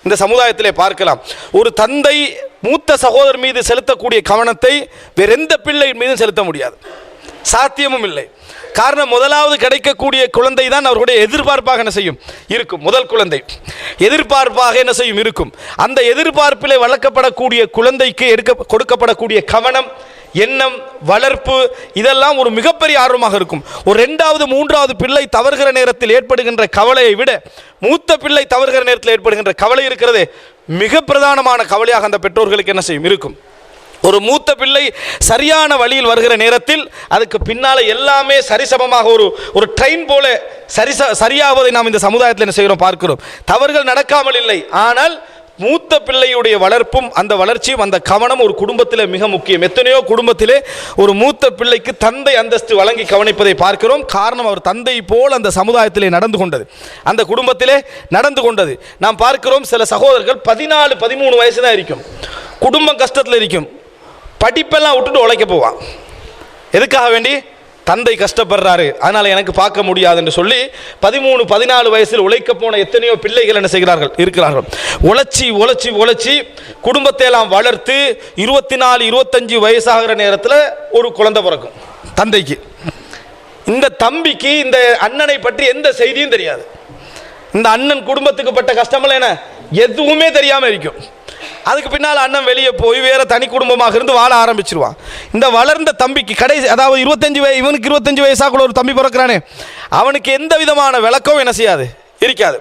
இந்த சமுதாயத்திலே பார்க்கலாம். ஒரு தந்தை மூத்த சகோதரர் மீது செலுத்தக்கூடிய கவனத்தை வேற எந்த பிள்ளை மீதும் செலுத்த முடியாது, சாத்தியமும் இல்லை. காரணம், முதலாவது கிடைக்கக்கூடிய குழந்தை தான் அவர்களுடைய எதிர்பார்ப்பாக என்ன செய்யும் இருக்கும். முதல் குழந்தை எதிர்பார்ப்பாக என்ன செய்யும் இருக்கும். அந்த எதிர்பார்ப்பிலே வளர்க்கப்படக்கூடிய குழந்தைக்கு கொடுக்கப்படக்கூடிய கவனம், எண்ணம், வளர்ப்பு இதெல்லாம் ஒரு மிகப்பெரிய ஆர்வமாக இருக்கும். ஒரு 2வது 3வது பிள்ளை தவறுகிற நேரத்தில் ஏற்படுகின்ற கவலையை விட மூத்த பிள்ளை தவறுகிற நேரத்தில் ஏற்படுகின்ற கவலை இருக்கிறதே மிக பிரதானமான கவலையாக அந்த பெற்றோர்களுக்கு என்ன செய்யும் இருக்கும். ஒரு மூத்த பிள்ளை சரியான வழியில் வருகிற நேரத்தில் அதுக்கு பின்னால எல்லாமே சரிசமமாக ஒரு ட்ரெயின் போல சரியாவதை நாம் இந்த சமுதாயத்தில் என்ன செய்கிறோம், பார்க்கிறோம். தவறுகள் நடக்காமல் இல்லை, ஆனால் மூத்த பிள்ளையுடைய வளர்ப்பும் அந்த வளர்ச்சியும் அந்த கவனம் ஒரு குடும்பத்தில் மிக முக்கியம். எத்தனையோ குடும்பத்திலே ஒரு மூத்த பிள்ளைக்கு தந்தை அந்தஸ்து வழங்கி கவனிப்பதை பார்க்கிறோம். காரணம், அவர் தந்தை போல் அந்த சமுதாயத்திலே நடந்து கொண்டது, அந்த குடும்பத்திலே நடந்து கொண்டது நாம் பார்க்கிறோம். சில சகோதரர்கள் 14-13 வயசு தான் இருக்கும், குடும்பம் கஷ்டத்தில் இருக்கும், படிப்பெல்லாம் விட்டுட்டு உழைக்க போவான். எதுக்காக வேண்டி? தந்தை கஷ்டப்படுறாரு, அதனால் எனக்கு பார்க்க முடியாது என்று சொல்லி 13-14 வயசில் உழைக்க போன எத்தனையோ பிள்ளைகள் என்ன செய்கிறார்கள், இருக்கிறார்கள். உழைச்சி குடும்பத்தை எல்லாம் வளர்த்து 24-25 வயசாகிற நேரத்தில் ஒரு குழந்தை பிறக்கும் தந்தைக்கு. இந்த தம்பிக்கு இந்த அண்ணனை பற்றி எந்த செய்தியும் தெரியாது. இந்த அண்ணன் குடும்பத்துக்கு பட்ட கஷ்டமெல்லாம் என்ன எதுவுமே தெரியாமல் இருக்கும். அதுக்கு பின்னால் அண்ணன் வெளியே போய் வேற தனி குடும்பமாக இருந்து வாழ ஆரம்பிச்சிருவான். இந்த வளர்ந்த தம்பிக்கு கடைசி, அதாவது 25 வயசு, இவனுக்கு 25 வயசாக்குள்ள ஒரு தம்பி பிறக்கிறானே, அவனுக்கு எந்த விதமான விளக்கம் என்ன செய்யாது, இருக்காது.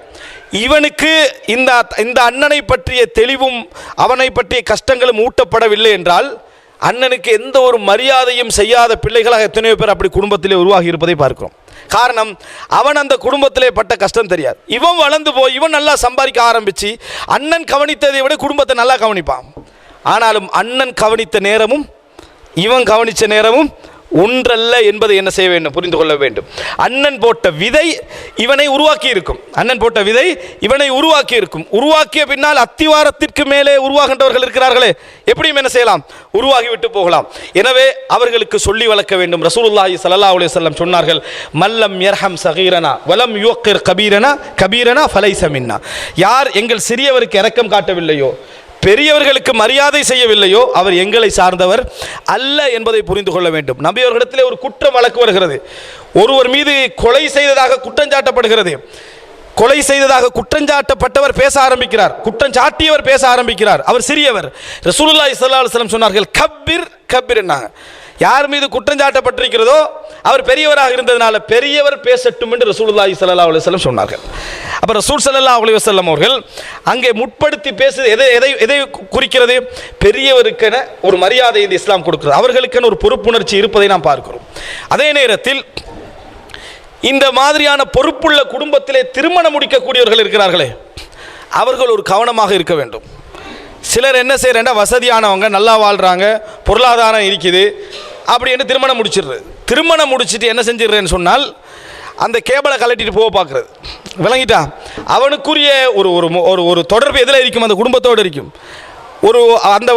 இவனுக்கு இந்த அண்ணனை பற்றிய தெளிவும் அவனை பற்றிய கஷ்டங்களும் ஊட்டப்படவில்லை என்றால் அண்ணனுக்கு எந்த ஒரு மரியாதையும் செய்யாத பிள்ளைகளாக எத்தனையோ பேர் அப்படி குடும்பத்திலே உருவாகி இருப்பதை பார்க்கிறோம். காரணம், அவன் அந்த குடும்பத்திலே பட்ட கஷ்டம் தெரியாது. இவன் வளர்ந்து போய் இவன் நல்லா சம்பாதிக்க ஆரம்பித்து அண்ணன் கவனித்ததை விட குடும்பத்தை நல்லா கவனிப்பான். ஆனாலும் அண்ணன் கவனித்த நேரமும் இவன் கவனித்த நேரமும் ஒன்றல்ல என்பதை என்ன செய்ய வேண்டும், புரிந்து கொள்ள வேண்டும். அண்ணன் போட்ட விதை இவனை உருவாக்கி இருக்கும், அண்ணன் போட்ட விதை இவனை உருவாக்கி இருக்கும். உருவாக்கிய பின்னால் அத்திவாரத்திற்கு மேலே உருவாகின்றவர்கள் இருக்கிறார்களே, எப்படியும் என்ன செய்யலாம், உருவாகி விட்டு போகலாம். எனவே அவர்களுக்கு சொல்லி வளர்க்க வேண்டும். ரசூலுல்லாஹி ஸல்லல்லாஹு அலைஹி வஸல்லம் சொன்னார்கள், மல்லம் யர்ஹம் ஸகீரனா வலம் யுக்கிர் கபீரனா ஃபலைஸ மின்னா. யார் எங்கள் சிறியவருக்கு இரக்கம் காட்டவில்லையோ, பெரியவர்களுக்கு மரியாதை செய்யவில்லையோ, அவர் எங்களை சார்ந்தவர் அல்ல என்பதை புரிந்து கொள்ள வேண்டும். நபி அவர்களிடத்திலே ஒரு குற்றம் வழக்கு வருகிறது. ஒருவர் மீது கொலை செய்ததாக குற்றஞ்சாட்டப்படுகிறது. கொலை செய்ததாக குற்றஞ்சாட்டப்பட்டவர் பேச ஆரம்பிக்கிறார், குற்றஞ்சாட்டியவர் பேச ஆரம்பிக்கிறார். அவர் சிறியவர். ரசூலுல்லாஹி ஸல்லல்லாஹு அலைஹி வஸல்லம் சொன்னார்கள், கப்பீர் என்னாங்க. யார் மீது குற்றஞ்சாட்டப்பட்டிருக்கிறதோ அவர் பெரியவராக இருந்ததனால பெரியவர் பேசட்டும் என்று ரசூலுல்லாஹி ஸல்லல்லாஹு அலைஹி வஸல்லம் சொன்னார்கள். அப்போ ரசூல் ஸல்லல்லாஹு அலைஹி வஸல்லம் அவர்கள் அங்கே முற்படுத்தி பேசுவது எதை குறிக்கிறது? பெரியவருக்கென ஒரு மரியாதை இந்த இஸ்லாம் கொடுக்கிறது, அவர்களுக்கென ஒரு பொறுப்புணர்ச்சி இருப்பதை நாம் பார்க்கிறோம். அதே நேரத்தில் இந்த மாதிரியான பொறுப்புள்ள குடும்பத்திலே திருமணம் முடிக்கக்கூடியவர்கள் இருக்கிறார்களே, அவர்கள் ஒரு கவனமாக இருக்க வேண்டும். சிலர் என்ன செய்யறேன்டா, வசதியானவங்க நல்லா வாழ்கிறாங்க, பொருளாதாரம் இருக்குது அப்படின்னு திருமணம் முடிச்சிடுறது. திருமணம் முடிச்சுட்டு என்ன செஞ்சிடுறேன்னு சொன்னால் அந்த கேபிளை கலட்டிட்டு போக பார்க்குறது. விளங்கிட்டா? அவனுக்குரிய ஒரு தொடர்பு எதில் இருக்கும், அந்த குடும்பத்தோடு இருக்கும். அந்த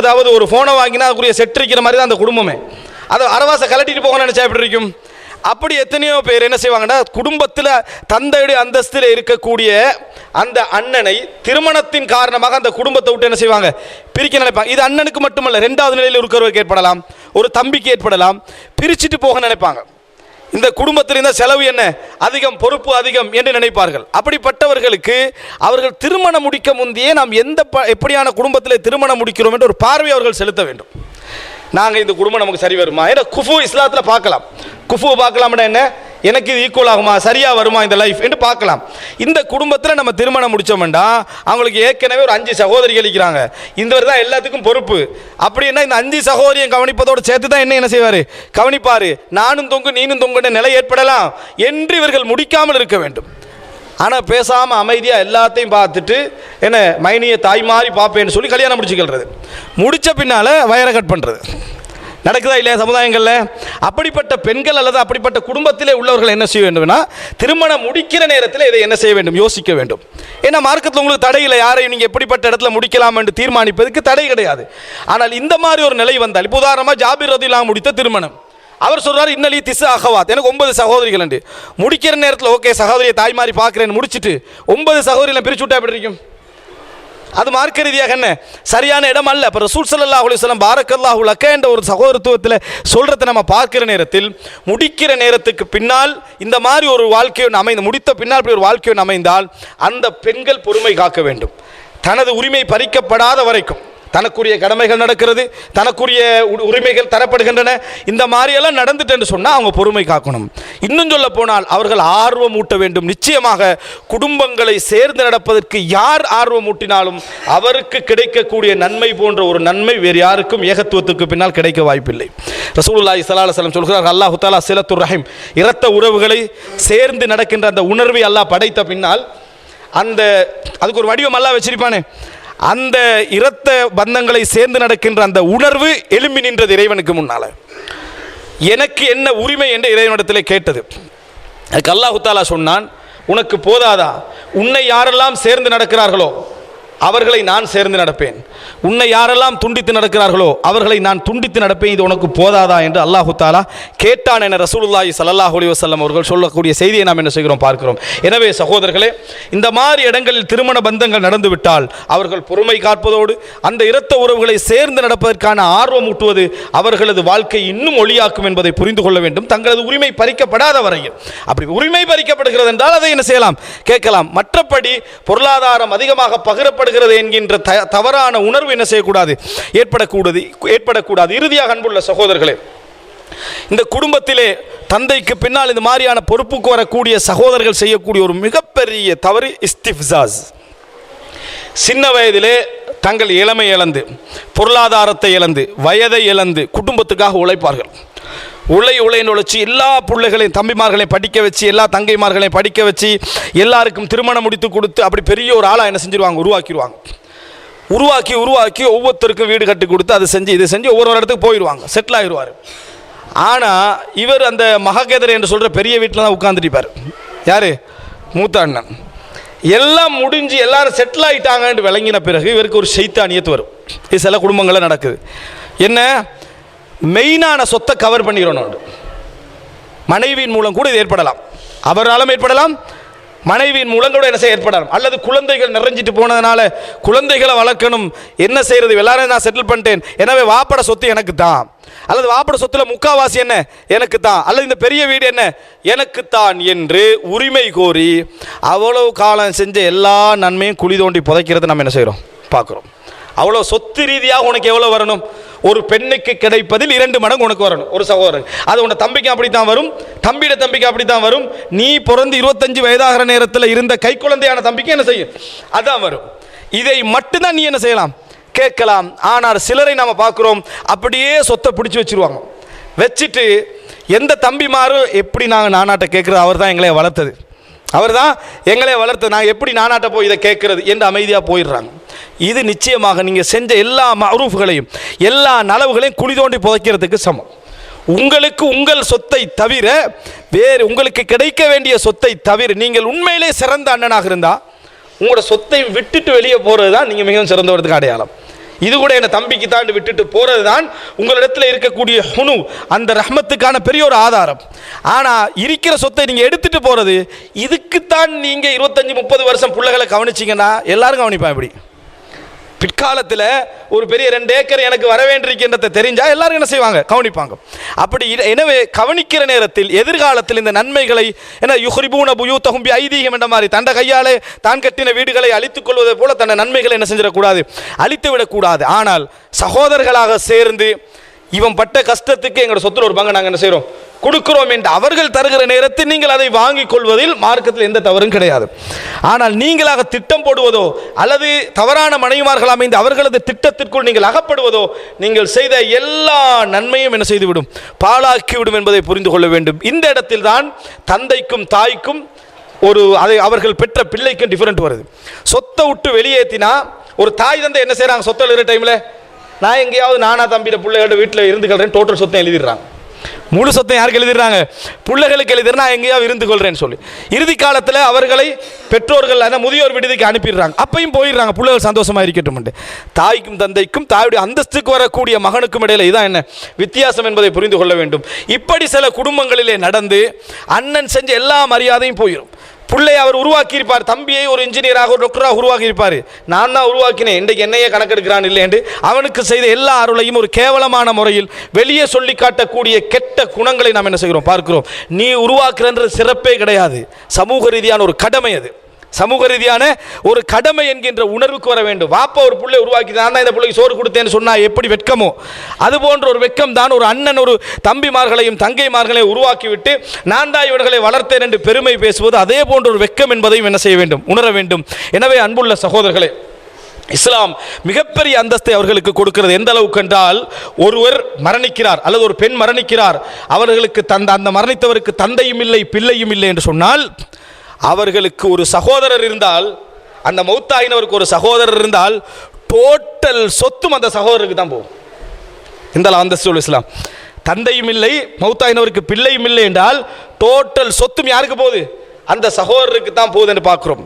அதாவது ஒரு ஃபோனை வாங்கினா அதுக்குரிய செட் இருக்கிற மாதிரி தான் அந்த குடும்பமே. அதை அரவாசை கலட்டிட்டு போகணும்னு நினச்சா எப்படி இருக்கும்? அப்படி எத்தனையோ பேர் என்ன செய்வாங்கன்னா, குடும்பத்தில் தந்தையுடைய அந்தஸ்தில் இருக்கக்கூடிய அந்த அண்ணனை திருமணத்தின் காரணமாக அந்த குடும்பத்தை விட்டு என்ன செய்வாங்க, பிரிக்க நினைப்பாங்க. இது அண்ணனுக்கு மட்டுமல்ல, 2வது நிலையில் இருக்கிறவருக்கு ஏற்படலாம், ஒரு தம்பிக்கு ஏற்படலாம். பிரிச்சுட்டு போக நினைப்பாங்க. இந்த குடும்பத்தில் இருந்த செலவு என்ன அதிகம், பொறுப்பு அதிகம் என்று நினைப்பார்கள். அப்படிப்பட்டவர்களுக்கு அவர்கள் திருமணம் முடிக்க முந்தையே நாம் எப்படியான குடும்பத்தில் திருமணம் முடிக்கிறோம் என்று ஒரு பார்வை அவர்கள் செலுத்த வேண்டும். நாங்கள் இந்த குடும்பம் நமக்கு சரி வருமா? ஏன்னா குஃபு இஸ்லாத்தில் பார்க்கலாம். குஃபு பார்க்கலாம்னா என்ன, எனக்கு இது ஈக்குவல் ஆகுமா, சரியாக வருமா இந்த லைஃப் என்று பார்க்கலாம். இந்த குடும்பத்தில் நம்ம திருமணம் முடித்தோம்னா அவங்களுக்கு ஏற்கனவே ஒரு 5 சகோதரிகள் இருக்கிறாங்க, இந்தவர் தான் எல்லாத்துக்கும் பொறுப்பு. அப்படின்னா இந்த 5 சகோதரியை கவனிப்பதோடு சேர்த்து தான் என்ன செய்வார், கவனிப்பார். நானும் தொங்கு நீனும் தொங்குன்ற நிலை ஏற்படலாம் என்று இவர்கள் முடிக்காமல் இருக்க வேண்டும். ஆனால் பேசாமல் அமைதியாக எல்லாத்தையும் பார்த்துட்டு என்ன மைனியை தாய் மாதிரி பார்ப்பேன்னு சொல்லி கல்யாணம் முடிச்சுக்கிறது. முடித்த பின்னால் வயரை கட் பண்ணுறது நடக்குதா இல்லையா சமுதாயங்களில்? அப்படிப்பட்ட பெண்கள் அல்லது அப்படிப்பட்ட குடும்பத்திலே உள்ளவர்கள் என்ன செய்ய வேண்டும்னா, திருமணம் முடிக்கிற நேரத்தில் இதை என்ன செய்ய வேண்டும், யோசிக்க வேண்டும். ஏன்னா மார்க்கத்தில் உங்களுக்கு தடை இல்லை, யாரையும் நீங்கள் எப்படிப்பட்ட இடத்துல முடிக்கலாம் என்று தீர்மானிப்பதற்கு தடை கிடையாது. ஆனால் இந்த மாதிரி ஒரு நிலை வந்தால், இப்போ உதாரணமாக ஜாபிர் ரலியல்லாஹு முடித்த திருமணம், அவர் சொல்றாரு இன்னலி திஸ் அகவாத், எனக்கு 9 சகோதரிகள் என்று. முடிக்கிற நேரத்தில் ஓகே சகோதரியை தாய் மாதிரி பார்க்குறேன்னு முடிச்சுட்டு 9 சகோதரிகளை பிரிச்சு விட்டா எப்படி இருக்கும்? அது மார்க்க ரீதியாக என்ன சரியான இடம் அல்ல. அப்போ ரசூல் ஸல்லல்லாஹு அலைஹி வஸல்லம் பாரக்கல்லாஹு லக்க என்ற ஒரு சகோதரத்துவத்தில் சொல்கிறத நம்ம பார்க்கிற நேரத்தில், முடிக்கிற நேரத்துக்கு பின்னால் இந்த மாதிரி ஒரு வாழ்க்கையை முடித்த பின்னால் இப்படி ஒரு வாழ்க்கையை அமைந்தால் அந்த பெண்கள் பொறுமை காக்க வேண்டும். தனது உரிமை பறிக்கப்படாத வரைக்கும் தனக்குரிய கடமைகள் நடக்கிறது, தனக்குரிய உரிமைகள் தரப்படுகின்றன, இந்த மாதிரியெல்லாம் நடந்துட்டு சொன்னால் அவங்க பொறுமை காக்கணும். இன்னும் சொல்ல போனால் அவர்கள் ஆர்வம் ஊட்ட வேண்டும். நிச்சயமாக குடும்பங்களை சேர்ந்து நடப்பதற்கு யார் ஆர்வம் ஊட்டினாலும் அவருக்கு கிடைக்கக்கூடிய நன்மை போன்ற ஒரு நன்மை வேறு யாருக்கும் ஏகத்துவத்துக்கு பின்னால் கிடைக்க வாய்ப்பில்லை. ரசூலுல்லாஹி ஸல்லல்லாஹு அலைஹி வஸல்லம் சொல்கிறார், அல்லாஹு தஆலா சிலத்துர் ரஹீம், இரத்த உறவுகளை சேர்ந்து நடக்கின்ற அந்த உணர்வை அல்லாஹ் படைத்த பின்னால் அதுக்கு ஒரு வடிவம் அல்லாஹ் வச்சிருப்பானே, அந்த இரத்த பந்தங்களை சேர்ந்து நடக்கின்ற அந்த உணர்வு எழும்பி நின்றது இறைவனுக்கு முன்னால. எனக்கு என்ன உரிமை என்று இறைவனிடத்தில் கேட்டது. அதுக்கு அல்லாஹு தஆலா சொன்னான், உனக்கு போதாதா? உன்னை யாரெல்லாம் சேர்ந்து நடக்கிறார்களோ அவர்களை நான் சேர்ந்து நடப்பேன், உன்னை யாரெல்லாம் துண்டித்து நடக்கிறார்களோ அவர்களை நான் துண்டித்து நடப்பேன், இது உனக்கு போதாதா என்று அல்லாஹு தஆலா கேட்டான் என ரசூலுல்லாஹி ஸல்லல்லாஹு அலைஹி வஸல்லம் அவர்கள் சொல்லக்கூடிய செய்தியை நாம் என்ன செய்கிறோம் பார்க்கிறோம். எனவே சகோதரர்களே, இந்த மாதிரி இடங்களில் திருமண பந்தங்கள் நடந்துவிட்டால் அவர்கள் பொறுமை காப்பதோடு அந்த இரத்த உறவுகளை சேர்ந்து நடப்பதற்கான ஆர்வம் ஊட்டுவது அவர்களது வாழ்க்கை இன்னும் ஒளியாக்கும் என்பதை புரிந்து கொள்ள வேண்டும். தங்களது உரிமை பறிக்கப்படாத வரையில், அப்படி உரிமை பறிக்கப்படுகிறது என்றால் அதை என்ன செய்யலாம், கேட்கலாம். மற்றபடி பொருளாதாரம் அதிகமாக பகிரப்பட என்கின்ற தவறான உணர்வு என்ன செய்யக்கூடாது, ஏற்படக்கூடாது. இறுதியாக அன்புள்ள சகோதரர்களே, இந்த குடும்பத்திலே தந்தைக்கு பின்னால் இந்த மாதிரியான பொறுப்புக்கு வரக்கூடிய சகோதரர்கள் செய்யக்கூடிய ஒரு மிகப்பெரிய தவறு இஸ்திஃப்சாஸ். சின்ன வயதிலே தங்கள் இளமை இழந்து, பொருளாதாரத்தை இழந்து, வயதை இழந்து குடும்பத்துக்காக உழைப்பார்கள். உழைன்னு உழைச்சி எல்லா பிள்ளைகளையும் தம்பிமார்களையும் படிக்க வச்சு, எல்லா தங்கைமார்களையும் படிக்க வச்சு, எல்லாருக்கும் திருமணம் முடித்து கொடுத்து அப்படி பெரிய ஒரு ஆளாக என்ன செஞ்சிருவாங்க, உருவாக்கி ஒவ்வொருத்தருக்கும் வீடு கட்டி கொடுத்து அதை செஞ்சு இதை செஞ்சு ஒவ்வொரு இடத்துக்கு போயிடுவாங்க, செட்டில் ஆகிடுவார். ஆனால் இவர் அந்த மககேதர் என்று சொல்கிற பெரிய வீட்டில் தான் உட்காந்துருப்பார். யார்? மூத்த அண்ணன். எல்லாம் முடிஞ்சு எல்லாரும் செட்டில் ஆகிட்டாங்கன்னு விளங்கின பிறகு இவருக்கு ஒரு ஷைத்தானியத்து வரும். இது சில குடும்பங்களில் நடக்குது. என்ன? மெயினான சொத்தை கவர் பண்ணிடணும். மனைவியின் மூலம் கூட இது ஏற்படலாம், அவராலும் ஏற்படலாம், மனைவியின் மூலம் கூட என்ன செய்ய ஏற்படலாம். அல்லது குழந்தைகள் நிறைஞ்சிட்டு போனதுனால குழந்தைகளை வளர்க்கணும், என்ன செய்யறது, எல்லாரும் நான் செட்டில் பண்ணிட்டேன், எனவே வாப்பட சொத்து எனக்கு தான், அல்லது வாப்பட சொத்துல முக்காவாசி என்ன எனக்கு தான், அல்லது இந்த பெரிய வீடு என்ன எனக்கு தான் என்று உரிமை கோரி அவ்வளவு காலம் செஞ்ச எல்லா நன்மையும் குழி தோண்டி புதைக்கிறத நம்ம என்ன செய்கிறோம், பார்க்குறோம். அவ்வளோ சொத்து ரீதியாக உனக்கு எவ்வளோ வரணும்? ஒரு பெண்ணுக்கு கிடைப்பதில் 2 மடங்கு உனக்கு வரணும். ஒரு சகோதரன், அது உன் தம்பிக்கு அப்படித்தான் வரும், தம்பியோட தம்பிக்கு அப்படித்தான் வரும். நீ பிறந்து 25 வயதாகிற நேரத்தில் இருந்த கை குழந்தையான தம்பிக்கு என்ன செய்யும், அதான் வரும். இதை மட்டும்தான் நீ என்ன செய்யலாம், கேட்கலாம். ஆனால் சிலரை நாம் பார்க்குறோம், அப்படியே சொத்தை பிடிச்சி வச்சுருவாங்க. வச்சுட்டு எந்த தம்பிமாரும் எப்படி நாங்கள் நானாட்ட கேட்குறது, அவர் தான் எங்களை வளர்த்தது, நான் எப்படி நானாட்ட போய் இதை கேட்கறது என்று அமைதியாக போயிடுறாங்க. இது நிச்சயமாக நீங்கள் செஞ்ச எல்லா மஅரூஃப்களையும் எல்லா நலவுகளையும் குழி தோண்டி புதைக்கிறதுக்கு சமம். உங்களுக்கு உங்கள் சொத்தை தவிர வேறு உங்களுக்கு கிடைக்க வேண்டிய சொத்தை தவிர நீங்கள் உண்மையிலே சிறந்த அண்ணனாக இருந்தால் உங்களோட சொத்தை விட்டுட்டு வெளியே போகிறது தான் நீங்கள் மிகவும் சிறந்தவர்களுக்கு அடையாளம். இது கூட என் தம்பிக்கு தாண்டி விட்டுட்டு போகிறது தான் உங்களிடத்தில் இருக்கக்கூடிய ஹுனு, அந்த ரஹ்மத்துக்கான பெரிய ஒரு ஆதாரம். ஆனால் இருக்கிற சொத்தை நீங்கள் எடுத்துகிட்டு போகிறது, இதுக்குத்தான் நீங்கள் 25-30 வருஷம் பிள்ளைகளை கவனிச்சிங்கன்னா எல்லாரும் கவனிப்பான். இப்படி பிற்காலத்தில் ஒரு பெரிய 2 ஏக்கர் எனக்கு வர வேண்டியிருக்கின்றதை தெரிஞ்சால் எல்லாரும் என்ன செய்வாங்க, கவனிப்பாங்க. அப்படி எனவே கவனிக்கிற நேரத்தில் எதிர்காலத்தில் இந்த நன்மைகளை என்ன யுஹ்ரிபூன புயூத்தஹும் பிஐதீஹிம் என்ற மாதிரி தண்ட கையாலே தான் கட்டின வீடுகளை அழித்துக் கொள்வதை போல தன்னை நன்மைகளை என்ன செஞ்சிடக்கூடாது, அழித்து விடக்கூடாது. ஆனால் சகோதரர்களாக சேர்ந்து இவன் பட்ட கஷ்டத்துக்கு எங்களோட சொத்துல ஒரு பங்கு நாங்கள் என்ன செய்கிறோம், கொடுக்கிறோம் என்று அவர்கள் தருகிற நேரத்தில் நீங்கள் அதை வாங்கிக் கொள்வதில் மார்க்கத்தில் எந்த தவறும் கிடையாது. ஆனால் நீங்களாக திட்டம் போடுவதோ அல்லது தவறான மனைவிமார்கள் அமைந்து அவர்களது திட்டத்திற்குள் நீங்கள் அகப்படுவதோ நீங்கள் செய்த எல்லா நன்மையும் என்ன செய்துவிடும், பாழாக்கிவிடும் என்பதை புரிந்து கொள்ள வேண்டும். இந்த இடத்தில் தான் தந்தைக்கும் தாய்க்கும் அதை அவர்கள் பெற்ற பிள்ளைக்கும் டிஃபரெண்ட் வருது. சொத்தை விட்டு வெளியேற்றினா ஒரு தாய் தந்தை என்ன செய்கிறாங்க, சொத்தை எழுதுகிற டைமில் நான் எங்கேயாவது நானா தம்பியோட பிள்ளைகளோட வீட்டில் இருந்துக்கிறேன் டோட்டல் சொத்தை எழுதிடுறாங்க. முழு சொத்தை யாருக்கு எழுதிடுறாங்க, பிள்ளைகளுக்கு எழுதிடுறா எங்கேயாவது இருந்து கொள்றேன்னு சொல்லி. இறுதி காலத்தில் அவர்களை பெற்றோர்கள் முதியோர் விடுதிக்கு அனுப்பிடுறாங்க. அப்பையும் போயிடுறாங்க, பிள்ளைகள் சந்தோஷமாக இருக்கட்டும். தாய்க்கும் தந்தைக்கும் தாயுடைய அந்தஸ்துக்கு வரக்கூடிய மகனுக்கும் இடையில இதான் என்ன வித்தியாசம் என்பதை புரிந்து கொள்ள வேண்டும். இப்படி சில குடும்பங்களிலே நடந்து அண்ணன் செஞ்ச எல்லா மரியாதையும் போயிடும். பிள்ளையை அவர் உருவாக்கியிருப்பார், தம்பியை ஒரு இன்ஜினியராக ஒரு டாக்டராக உருவாக்கியிருப்பார். நான் தான் உருவாக்கினேன், இன்றைக்கு என்னையே கணக்கெடுக்கிறான் இல்லை என்று அவனுக்கு செய்த எல்லா அருளையும் ஒரு கேவலமான முறையில் வெளியே சொல்லி காட்டக்கூடிய கெட்ட குணங்களை நாம் என்ன செய்கிறோம், பார்க்கிறோம். நீ உருவாக்குறன்ற சிறப்பே கிடையாது, சமூக ரீதியான ஒரு கடமை, அது சமூக ரீதியான ஒரு கடமை என்கின்ற உணர்வுக்கு வர வேண்டும். வாப்பா ஒரு பிள்ளை உருவாக்கி நான் தான் இந்த பிள்ளைக்கு சோறு கொடுத்தேன்னு சொன்னால் எப்படி வெட்கமோ அது போன்ற ஒரு வெட்கம் தான் ஒரு அண்ணன் ஒரு தம்பிமார்களையும் தங்கைமார்களையும் உருவாக்கிவிட்டு நான் தான் இவர்களை வளர்த்தேன் என்று பெருமை பேசுவது அதே போன்ற ஒரு வெட்கம் என்பதையும் என்ன செய்ய வேண்டும், உணர வேண்டும். எனவே அன்புள்ள சகோதரர்களே, இஸ்லாம் மிகப்பெரிய அந்தஸ்தை அவர்களுக்கு கொடுக்கிறது. எந்த அளவுக்கு என்றால், ஒருவர் மரணிக்கிறார் அல்லது ஒரு பெண் மரணிக்கிறார், அவர்களுக்கு அந்த மரணித்தவருக்கு தந்தையும் இல்லை பிள்ளையும் இல்லை என்று சொன்னால், அவர்களுக்கு ஒரு சகோதரர் இருந்தால், அந்த மௌத்தாயினவருக்கு ஒரு சகோதரர் இருந்தால் டோட்டல் சொத்தும் அந்த சகோதரருக்கு தான் போகும். இந்த அந்தஸ்து இஸ்லாம். தந்தையும் இல்லை மௌத்தாயினவருக்கு பிள்ளையும் இல்லை என்றால் டோட்டல் சொத்தும் யாருக்கு போகுது, அந்த சகோதரருக்கு தான் போகுது என்று பார்க்கிறோம்.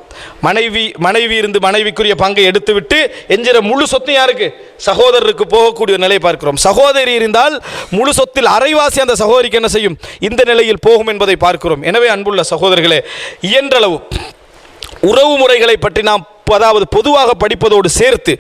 மனைவி இருந்து மனைவிக்குரிய பங்கை எடுத்துவிட்டு என்கிற முழு சொத்தும் யாருக்கு, சகோதரருக்கு போகக்கூடிய நிலை பார்க்கிறோம். சகோதரி இருந்தால் முழு சொத்தில் அரைவாசி அந்த சகோதரிக்கு என்ன செய்யும், இந்த நிலையில் போகும் என்பதை பார்க்கிறோம். எனவே அன்புள்ள சகோதரர்களே, இயன்றளவு உறவு முறைகளை பற்றி நாம் அதாவது பொதுவாக படிப்பதோடு சேர்த்து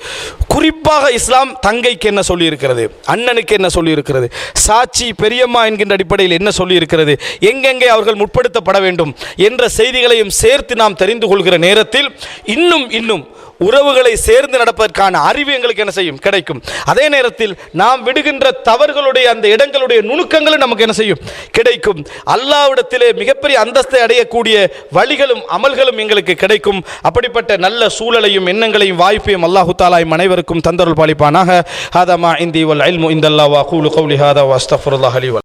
குறிப்பாக இஸ்லாம் தங்கைக்கு என்ன சொல்லி இருக்கிறது, அண்ணனுக்கு என்ன சொல்லி இருக்கிறது, சாட்சி பெரியம்மா என்கின்ற அடிப்படையில் என்ன சொல்லி இருக்கிறது, எங்கெங்கே அவர்கள் முற்படுத்தப்பட வேண்டும் என்ற செய்திகளையும் சேர்த்து நாம் தெரிந்து கொள்கிற நேரத்தில் இன்னும் உறவுகளை சேர்ந்து நடப்பதற்கான அறிவு எங்களுக்கு என்ன செய்யும், கிடைக்கும். அதே நேரத்தில் நாம் விடுகின்ற தவறுகளுடைய அந்த இடங்களுடைய நுணுக்கங்களும் நமக்கு என்ன செய்யும், கிடைக்கும். அல்லாஹ்விடத்திலே மிகப்பெரிய அந்தஸ்தை அடையக்கூடிய வழிகளும் அமல்களும் எங்களுக்கு கிடைக்கும். அப்படிப்பட்ட நல்ல சூழலையும் எண்ணங்களையும் வாய்ப்பையும் அல்லாஹு தஆலா அனைவருக்கும் தந்தருள் பாலிப்பானாக. ஹாதா மா இந்தி வல் இல்மு இந்தல்லாஹ் வ அகூலு கௌலி ஹாதா வ அஸ்தக்ஃபிருல்லாஹ் லி வ